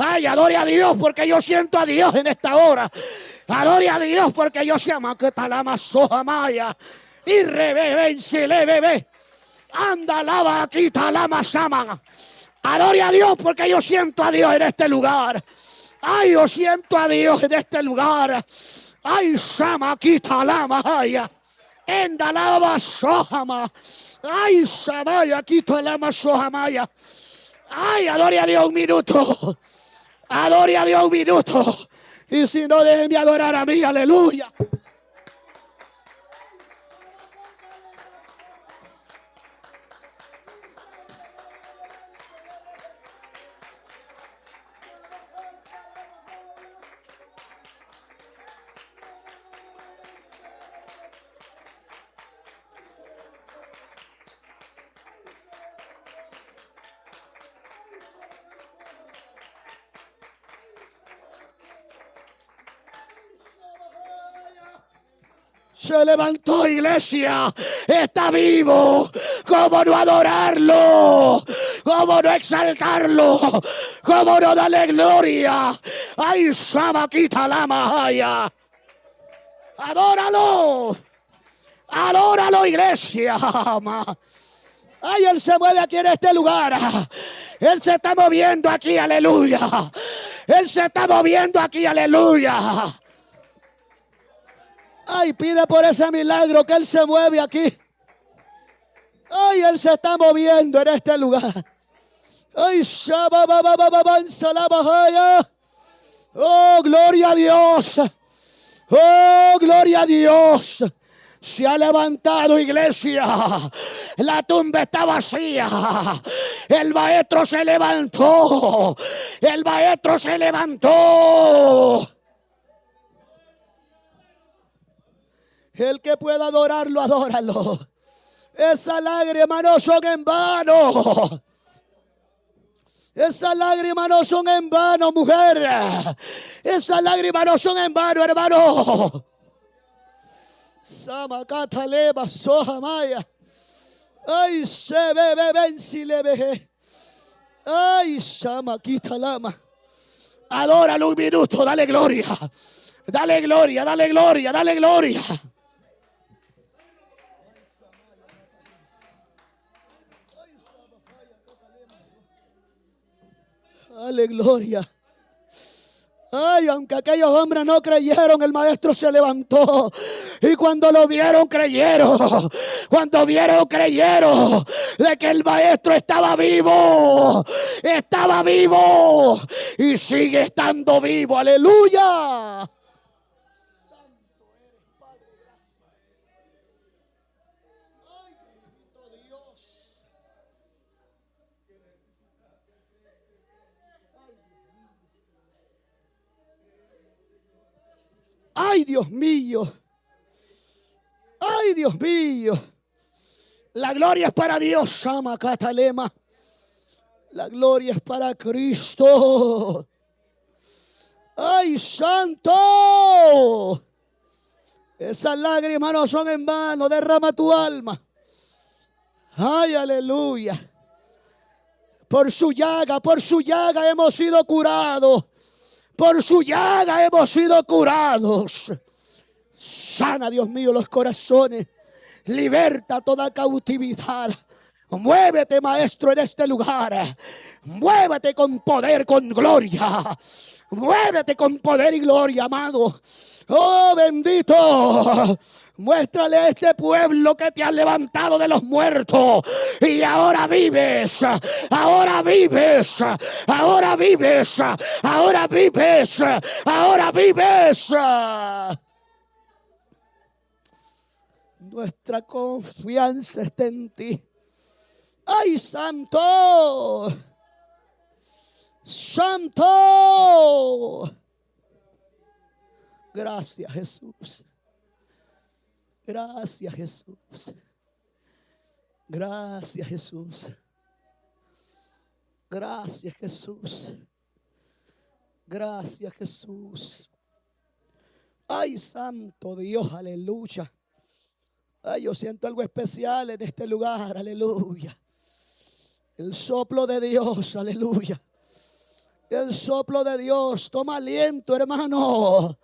Ay, adore a Dios porque yo siento a Dios en esta hora. Adore a Dios porque yo se llama que talama soja maya. Y rebebe, se le bebe. Anda, lava aquí, talama sama. Adore a Dios porque yo siento a Dios en este lugar. Ay, yo siento a Dios en este lugar. Ay, sama aquí, talama maya. Enda lava soja. Ay, samaya aquí, talama soja maya. Ay, adore a Dios un minuto. Adore a Dios un minuto. Y si no, déjenme adorar a mí. Aleluya. Se levantó, iglesia, está vivo. ¿Cómo no adorarlo? ¿Cómo no exaltarlo? ¿Cómo no darle gloria? Ay, Samaquita la Mahaya. Adóralo. Adóralo, iglesia. Ay, Él se mueve aquí en este lugar. Él se está moviendo aquí, aleluya. Él se está moviendo aquí, aleluya. Ay, pide por ese milagro que Él se mueve aquí. Ay, Él se está moviendo en este lugar. Ay, oh, gloria a Dios. Oh, gloria a Dios. Se ha levantado, iglesia. La tumba está vacía. El maestro se levantó. El maestro se levantó. El que pueda adorarlo, adóralo. Esas lágrimas no son en vano. Esas lágrimas no son en vano, mujer. Esas lágrimas no son en vano, hermano. Samacata leva soja maya. Ay, se bebe ven si le ve. Ay, Samaquita lama. Adóralo un minuto, dale gloria. Dale gloria, dale gloria, dale gloria. Dale gloria. Ay, aunque aquellos hombres no creyeron, el maestro se levantó. Y cuando lo vieron, creyeron. Cuando vieron, creyeron de que el maestro estaba vivo. Estaba vivo. Y sigue estando vivo. Aleluya. Ay, Dios mío. Ay, Dios mío. La gloria es para Dios, Sama Catalema. La gloria es para Cristo. ¡Ay, santo! Esas lágrimas no son en vano. Derrama tu alma. ¡Ay, aleluya! Por su llaga hemos sido curados. Por su llaga hemos sido curados. Sana, Dios mío, los corazones. Liberta toda cautividad. Muévete, Maestro, en este lugar. Muévete con poder, con gloria. Muévete con poder y gloria, amado. Oh, bendito. Muéstrale a este pueblo que te has levantado de los muertos. Y ahora vives. Ahora vives. Ahora vives. Ahora vives. Ahora vives. Nuestra confianza está en ti. ¡Ay, santo! ¡Santo! Gracias, Jesús. Gracias, Jesús. Gracias, Jesús. Gracias, Jesús. Gracias, Jesús. Ay, santo Dios, aleluya. Ay, yo siento algo especial en este lugar, aleluya. El soplo de Dios, aleluya. El soplo de Dios. Toma aliento, hermano.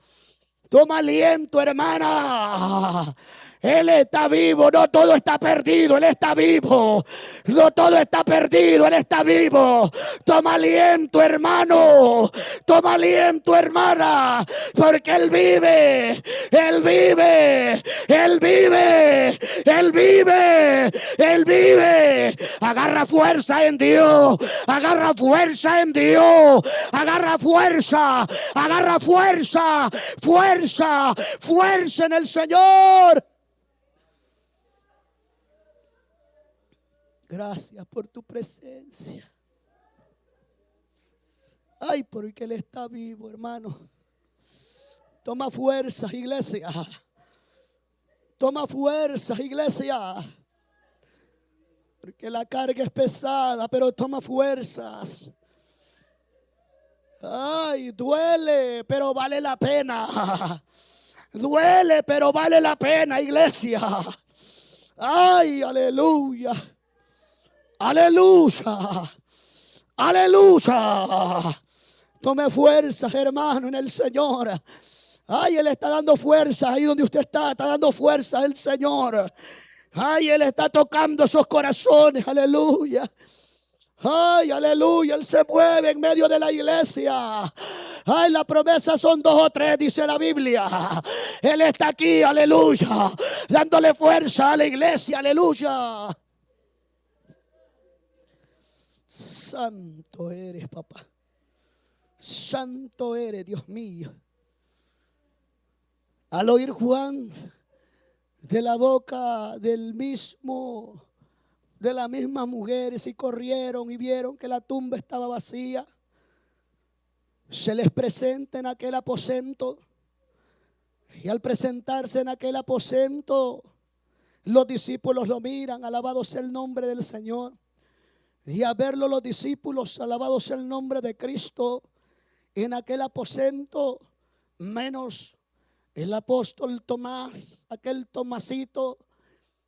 Toma aliento, hermana. Él está vivo, no todo está perdido, Él está vivo. No todo está perdido, Él está vivo. Toma aliento, hermano. Toma aliento, hermana. Porque Él vive, Él vive, Él vive, Él vive, Él vive. Agarra fuerza en Dios. Agarra fuerza en Dios. Agarra fuerza. Agarra fuerza. Fuerza. Fuerza en el Señor. Gracias por tu presencia. Ay, porque Él está vivo, hermano. Toma fuerzas, iglesia. Toma fuerzas, iglesia. Porque la carga es pesada, pero toma fuerzas. Ay, duele, pero vale la pena. Duele, pero vale la pena, iglesia. Ay, aleluya. Aleluya, aleluya. Tome fuerzas, hermano, en el Señor. Ay, Él está dando fuerzas ahí donde usted está dando fuerzas el Señor. Ay, Él está tocando esos corazones, aleluya. Ay, aleluya, Él se mueve en medio de la iglesia. Ay, la promesa son 2 o 3, dice la Biblia. Él está aquí, aleluya, dándole fuerza a la iglesia, aleluya. Santo eres, papá. Santo eres, Dios mío. Al oír Juan de la boca de las mismas mujeres, y corrieron y vieron que la tumba estaba vacía, se les presenta en aquel aposento. Y al presentarse en aquel aposento, los discípulos lo miran, alabado sea el nombre del Señor. Y a verlo los discípulos, alabado sea el nombre de Cristo, en aquel aposento, menos el apóstol Tomás, aquel Tomasito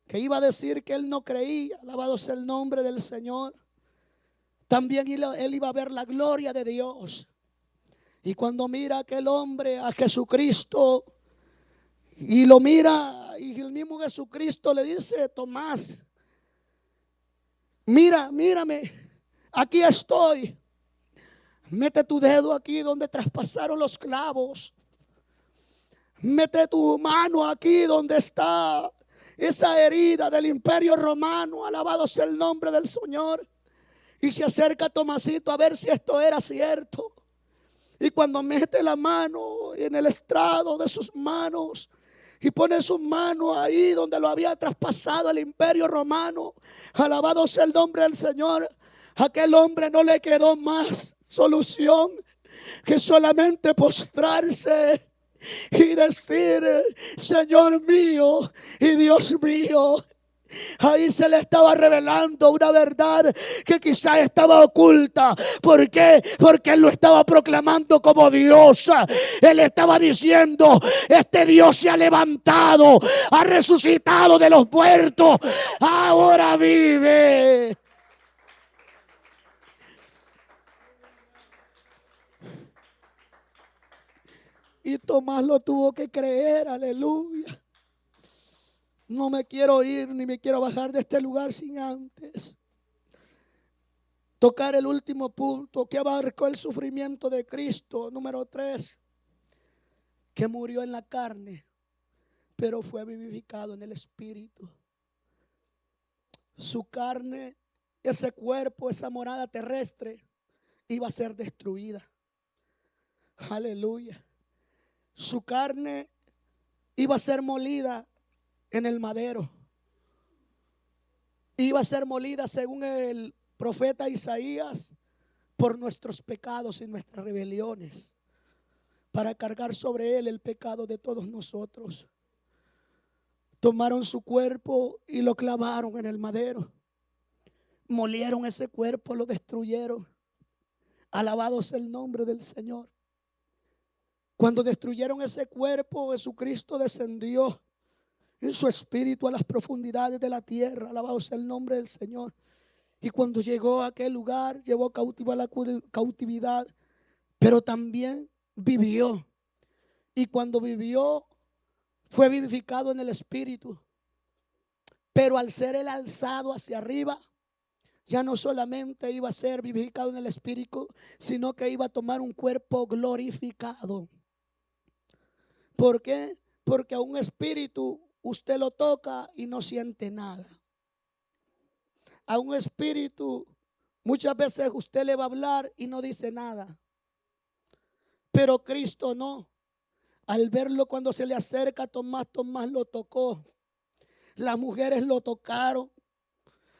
que iba a decir que él no creía, alabado sea el nombre del Señor. También él iba a ver la gloria de Dios. Y cuando mira a aquel hombre, a Jesucristo, y lo mira, y el mismo Jesucristo le dice: Tomás, mírame, aquí estoy. Mete tu dedo aquí donde traspasaron los clavos. Mete tu mano aquí donde está esa herida del imperio romano. Alabado sea el nombre del Señor. Y se acerca Tomasito a ver si esto era cierto. Y cuando mete la mano en el estrado de sus manos y pone su mano ahí donde lo había traspasado el imperio romano, alabado sea el nombre del Señor, aquel hombre no le quedó más solución que solamente postrarse y decir: Señor mío y Dios mío. Ahí se le estaba revelando una verdad que quizás estaba oculta. ¿Por qué? Porque él lo estaba proclamando como Dios. Él estaba diciendo: este Dios se ha levantado, ha resucitado de los muertos, ahora vive. Y Tomás lo tuvo que creer, aleluya. No me quiero ir ni me quiero bajar de este lugar sin antes tocar el último punto que abarcó el sufrimiento de Cristo. Número 3, que murió en la carne, pero fue vivificado en el Espíritu. Su carne, ese cuerpo, esa morada terrestre, iba a ser destruida. Aleluya. Su carne iba a ser molida en el madero. Iba a ser molida, según el profeta Isaías, por nuestros pecados y nuestras rebeliones, para cargar sobre él el pecado de todos nosotros. Tomaron su cuerpo y lo clavaron en el madero. Molieron ese cuerpo, lo destruyeron. Alabado sea el nombre del Señor. Cuando destruyeron ese cuerpo, Jesucristo descendió en su espíritu a las profundidades de la tierra. Alabado sea el nombre del Señor. Y cuando llegó a aquel lugar, llevó cautiva la cautividad, pero también vivió. Y cuando vivió, fue vivificado en el espíritu. Pero al ser él alzado hacia arriba, ya no solamente iba a ser vivificado en el espíritu, sino que iba a tomar un cuerpo glorificado. ¿Por qué? Porque a un espíritu usted lo toca y no siente nada. A un espíritu muchas veces usted le va a hablar y no dice nada. Pero Cristo no. Al verlo cuando se le acerca Tomás, Tomás lo tocó. Las mujeres lo tocaron.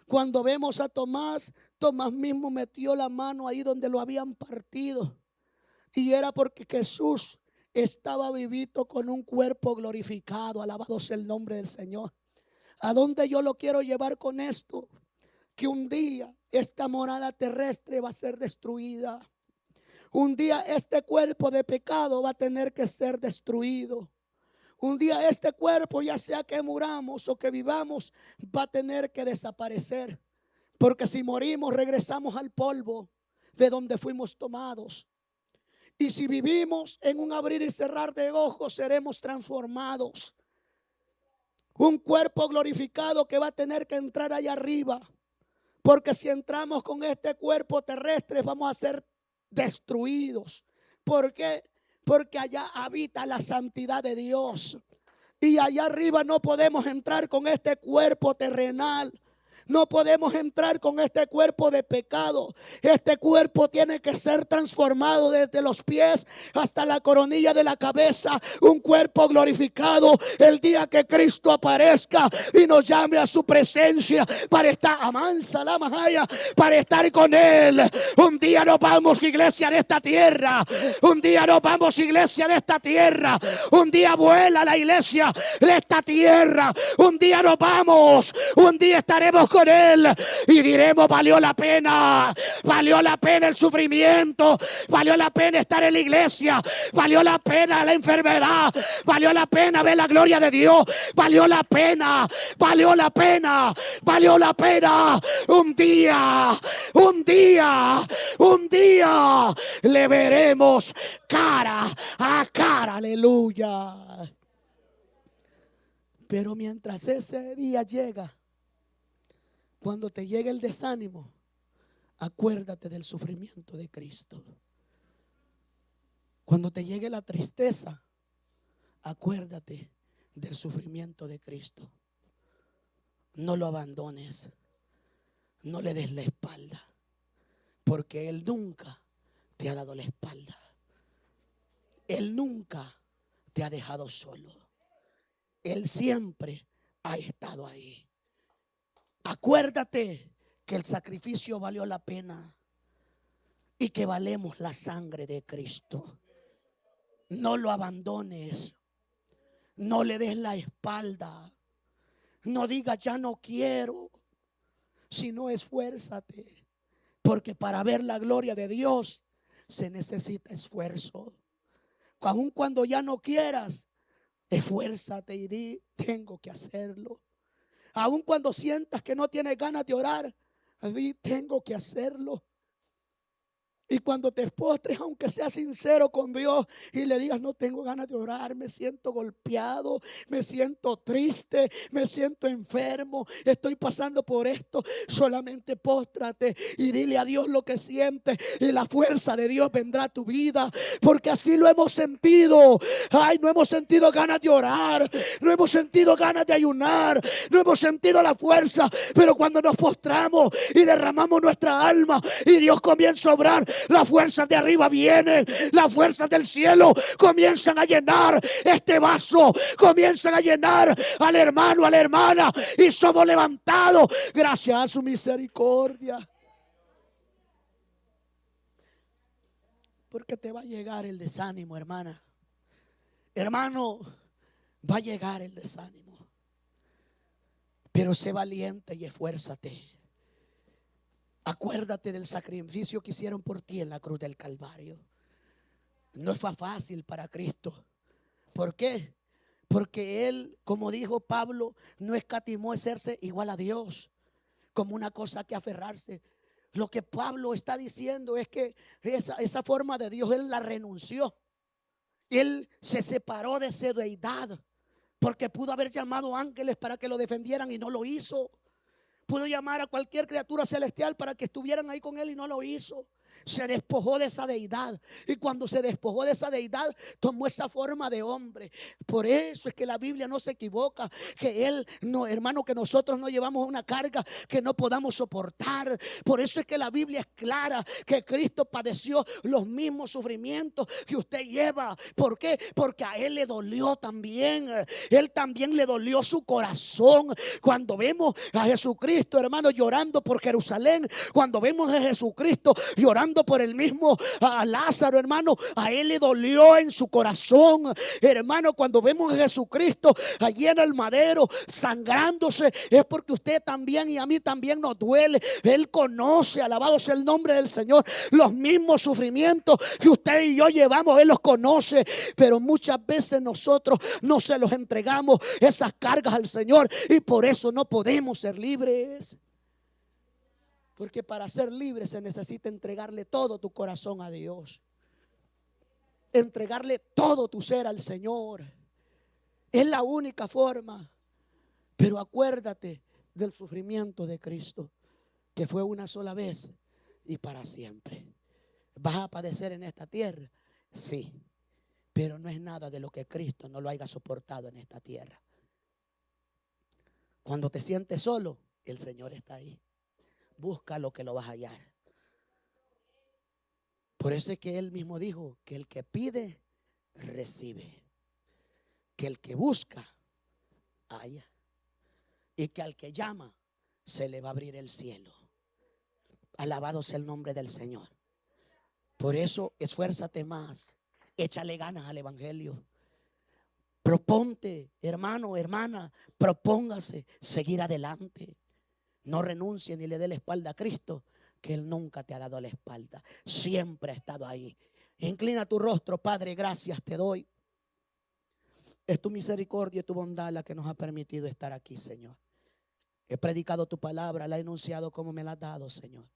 Cuando vemos a Tomás, Tomás mismo metió la mano ahí donde lo habían partido. Y era porque Jesús estaba vivito con un cuerpo glorificado. Alabado sea el nombre del Señor. ¿A dónde yo lo quiero llevar con esto? Que un día esta morada terrestre va a ser destruida. Un día este cuerpo de pecado va a tener que ser destruido. Un día este cuerpo, ya sea que muramos o que vivamos, va a tener que desaparecer. Porque si morimos, regresamos al polvo de donde fuimos tomados. Y si vivimos, en un abrir y cerrar de ojos seremos transformados. Un cuerpo glorificado que va a tener que entrar allá arriba. Porque si entramos con este cuerpo terrestre, vamos a ser destruidos. ¿Por qué? Porque allá habita la santidad de Dios. Y allá arriba no podemos entrar con este cuerpo terrenal. No podemos entrar con este cuerpo de pecado. Este cuerpo tiene que ser transformado desde los pies hasta la coronilla de la cabeza. Un cuerpo glorificado el día que Cristo aparezca y nos llame a su presencia para estar, amansa la majaya, para estar con Él. Un día nos vamos, iglesia, de esta tierra. Un día nos vamos, iglesia, de esta tierra. Un día vuela la iglesia de esta tierra. Un día nos vamos. Un día estaremos con Él y diremos: valió la pena el sufrimiento, valió la pena estar en la iglesia, valió la pena la enfermedad, valió la pena ver la gloria de Dios, valió la pena. Un día le veremos cara a cara, aleluya. Pero mientras ese día llega, cuando te llegue el desánimo, acuérdate del sufrimiento de Cristo. Cuando te llegue la tristeza, acuérdate del sufrimiento de Cristo. No lo abandones, no le des la espalda, porque Él nunca te ha dado la espalda. Él nunca te ha dejado solo. Él siempre ha estado ahí. Acuérdate que el sacrificio valió la pena y que valemos la sangre de Cristo. No lo abandones. No le des la espalda. No digas ya no quiero. Sino esfuérzate. Porque para ver la gloria de Dios se necesita esfuerzo. Aun cuando ya no quieras, esfuérzate y di, tengo que hacerlo. Aun cuando sientas que no tienes ganas de orar, di, tengo que hacerlo. Y cuando te postres, aunque seas sincero con Dios y le digas, no tengo ganas de orar, me siento golpeado, me siento triste, me siento enfermo, estoy pasando por esto, solamente póstrate y dile a Dios lo que sientes y la fuerza de Dios vendrá a tu vida, porque así lo hemos sentido. Ay, no hemos sentido ganas de orar, no hemos sentido ganas de ayunar, no hemos sentido la fuerza, pero cuando nos postramos y derramamos nuestra alma y Dios comienza a obrar, las fuerzas de arriba vienen, las fuerzas del cielo comienzan a llenar este vaso, comienzan a llenar al hermano, a la hermana, y somos levantados gracias a su misericordia. Porque te va a llegar el desánimo, hermana. Hermano, va a llegar el desánimo. Pero sé valiente y esfuérzate. Acuérdate del sacrificio que hicieron por ti en la cruz del Calvario. No fue fácil para Cristo. ¿Por qué? Porque Él, como dijo Pablo, no escatimó hacerse igual a Dios como una cosa que aferrarse. Lo que Pablo está diciendo es que esa forma de Dios, Él la renunció. Él se separó de su deidad, porque pudo haber llamado ángeles para que lo defendieran y no lo hizo. Pudo llamar a cualquier criatura celestial para que estuvieran ahí con él y no lo hizo. Se despojó de esa deidad. Y cuando se despojó de esa deidad, tomó esa forma de hombre. Por eso es que la Biblia no se equivoca. Que él, no, hermano, que nosotros no llevamos una carga que no podamos soportar. Por eso es que la Biblia es clara. Que Cristo padeció los mismos sufrimientos que usted lleva. ¿Por qué? Porque a él le dolió también. Él también le dolió su corazón. Cuando vemos a Jesucristo, hermano, llorando por Jerusalén. Cuando vemos a Jesucristo llorando por el mismo a Lázaro, hermano, a él le dolió en su corazón. Hermano, cuando vemos a Jesucristo allí en el madero sangrándose, es porque usted también y a mí también nos duele. Él conoce, alabado sea el nombre del Señor, los mismos sufrimientos que usted y yo llevamos. Él los conoce, pero muchas veces nosotros no se los entregamos esas cargas al Señor, y por eso no podemos ser libres. Porque para ser libre se necesita entregarle todo tu corazón a Dios. Entregarle todo tu ser al Señor. Es la única forma. Pero acuérdate del sufrimiento de Cristo, que fue una sola vez y para siempre. ¿Vas a padecer en esta tierra? Sí. Pero no es nada de lo que Cristo no lo haya soportado en esta tierra. Cuando te sientes solo, el Señor está ahí. Busca lo que lo vas a hallar. Por eso es que Él mismo dijo que el que pide, recibe. Que el que busca, halla. Y que al que llama, se le va a abrir el cielo. Alabado sea el nombre del Señor. Por eso esfuérzate más. Échale ganas al evangelio. Proponte, hermano, hermana, propóngase seguir adelante. No renuncie ni le dé la espalda a Cristo, que Él nunca te ha dado la espalda. Siempre ha estado ahí. Inclina tu rostro, Padre, gracias te doy. Es tu misericordia y tu bondad la que nos ha permitido estar aquí, Señor. He predicado tu palabra, la he enunciado como me la has dado, Señor.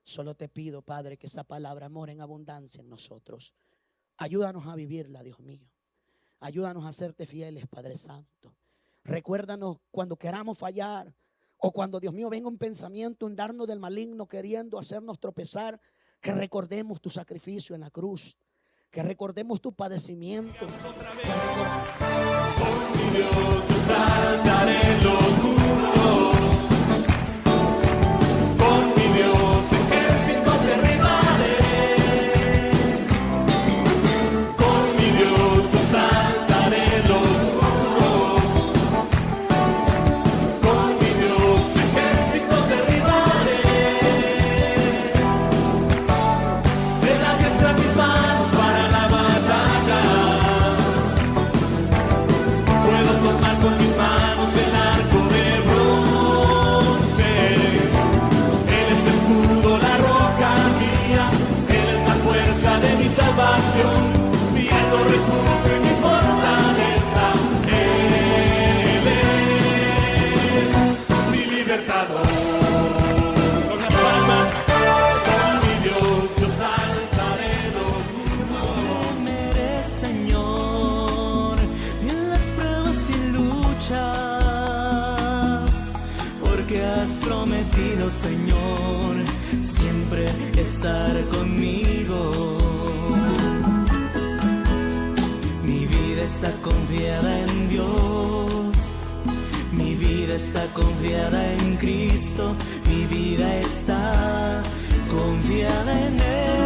Solo te pido, Padre, que esa palabra more en abundancia en nosotros. Ayúdanos a vivirla, Dios mío. Ayúdanos a serte fieles, Padre Santo. Recuérdanos cuando queramos fallar, o cuando, Dios mío, venga un pensamiento, un darnos del maligno queriendo hacernos tropezar, que recordemos tu sacrificio en la cruz, que recordemos tu padecimiento. Con mi Dios yo saltaré los muros, con mi Dios ejército derribaré, con mi Dios yo saltaré los muros, con mi Dios ejército derribaré, de la diestra mis manos para la batalla. has prometido, Señor, siempre estar conmigo. Mi vida está confiada en Dios, mi vida está confiada en Cristo, mi vida está confiada en Él.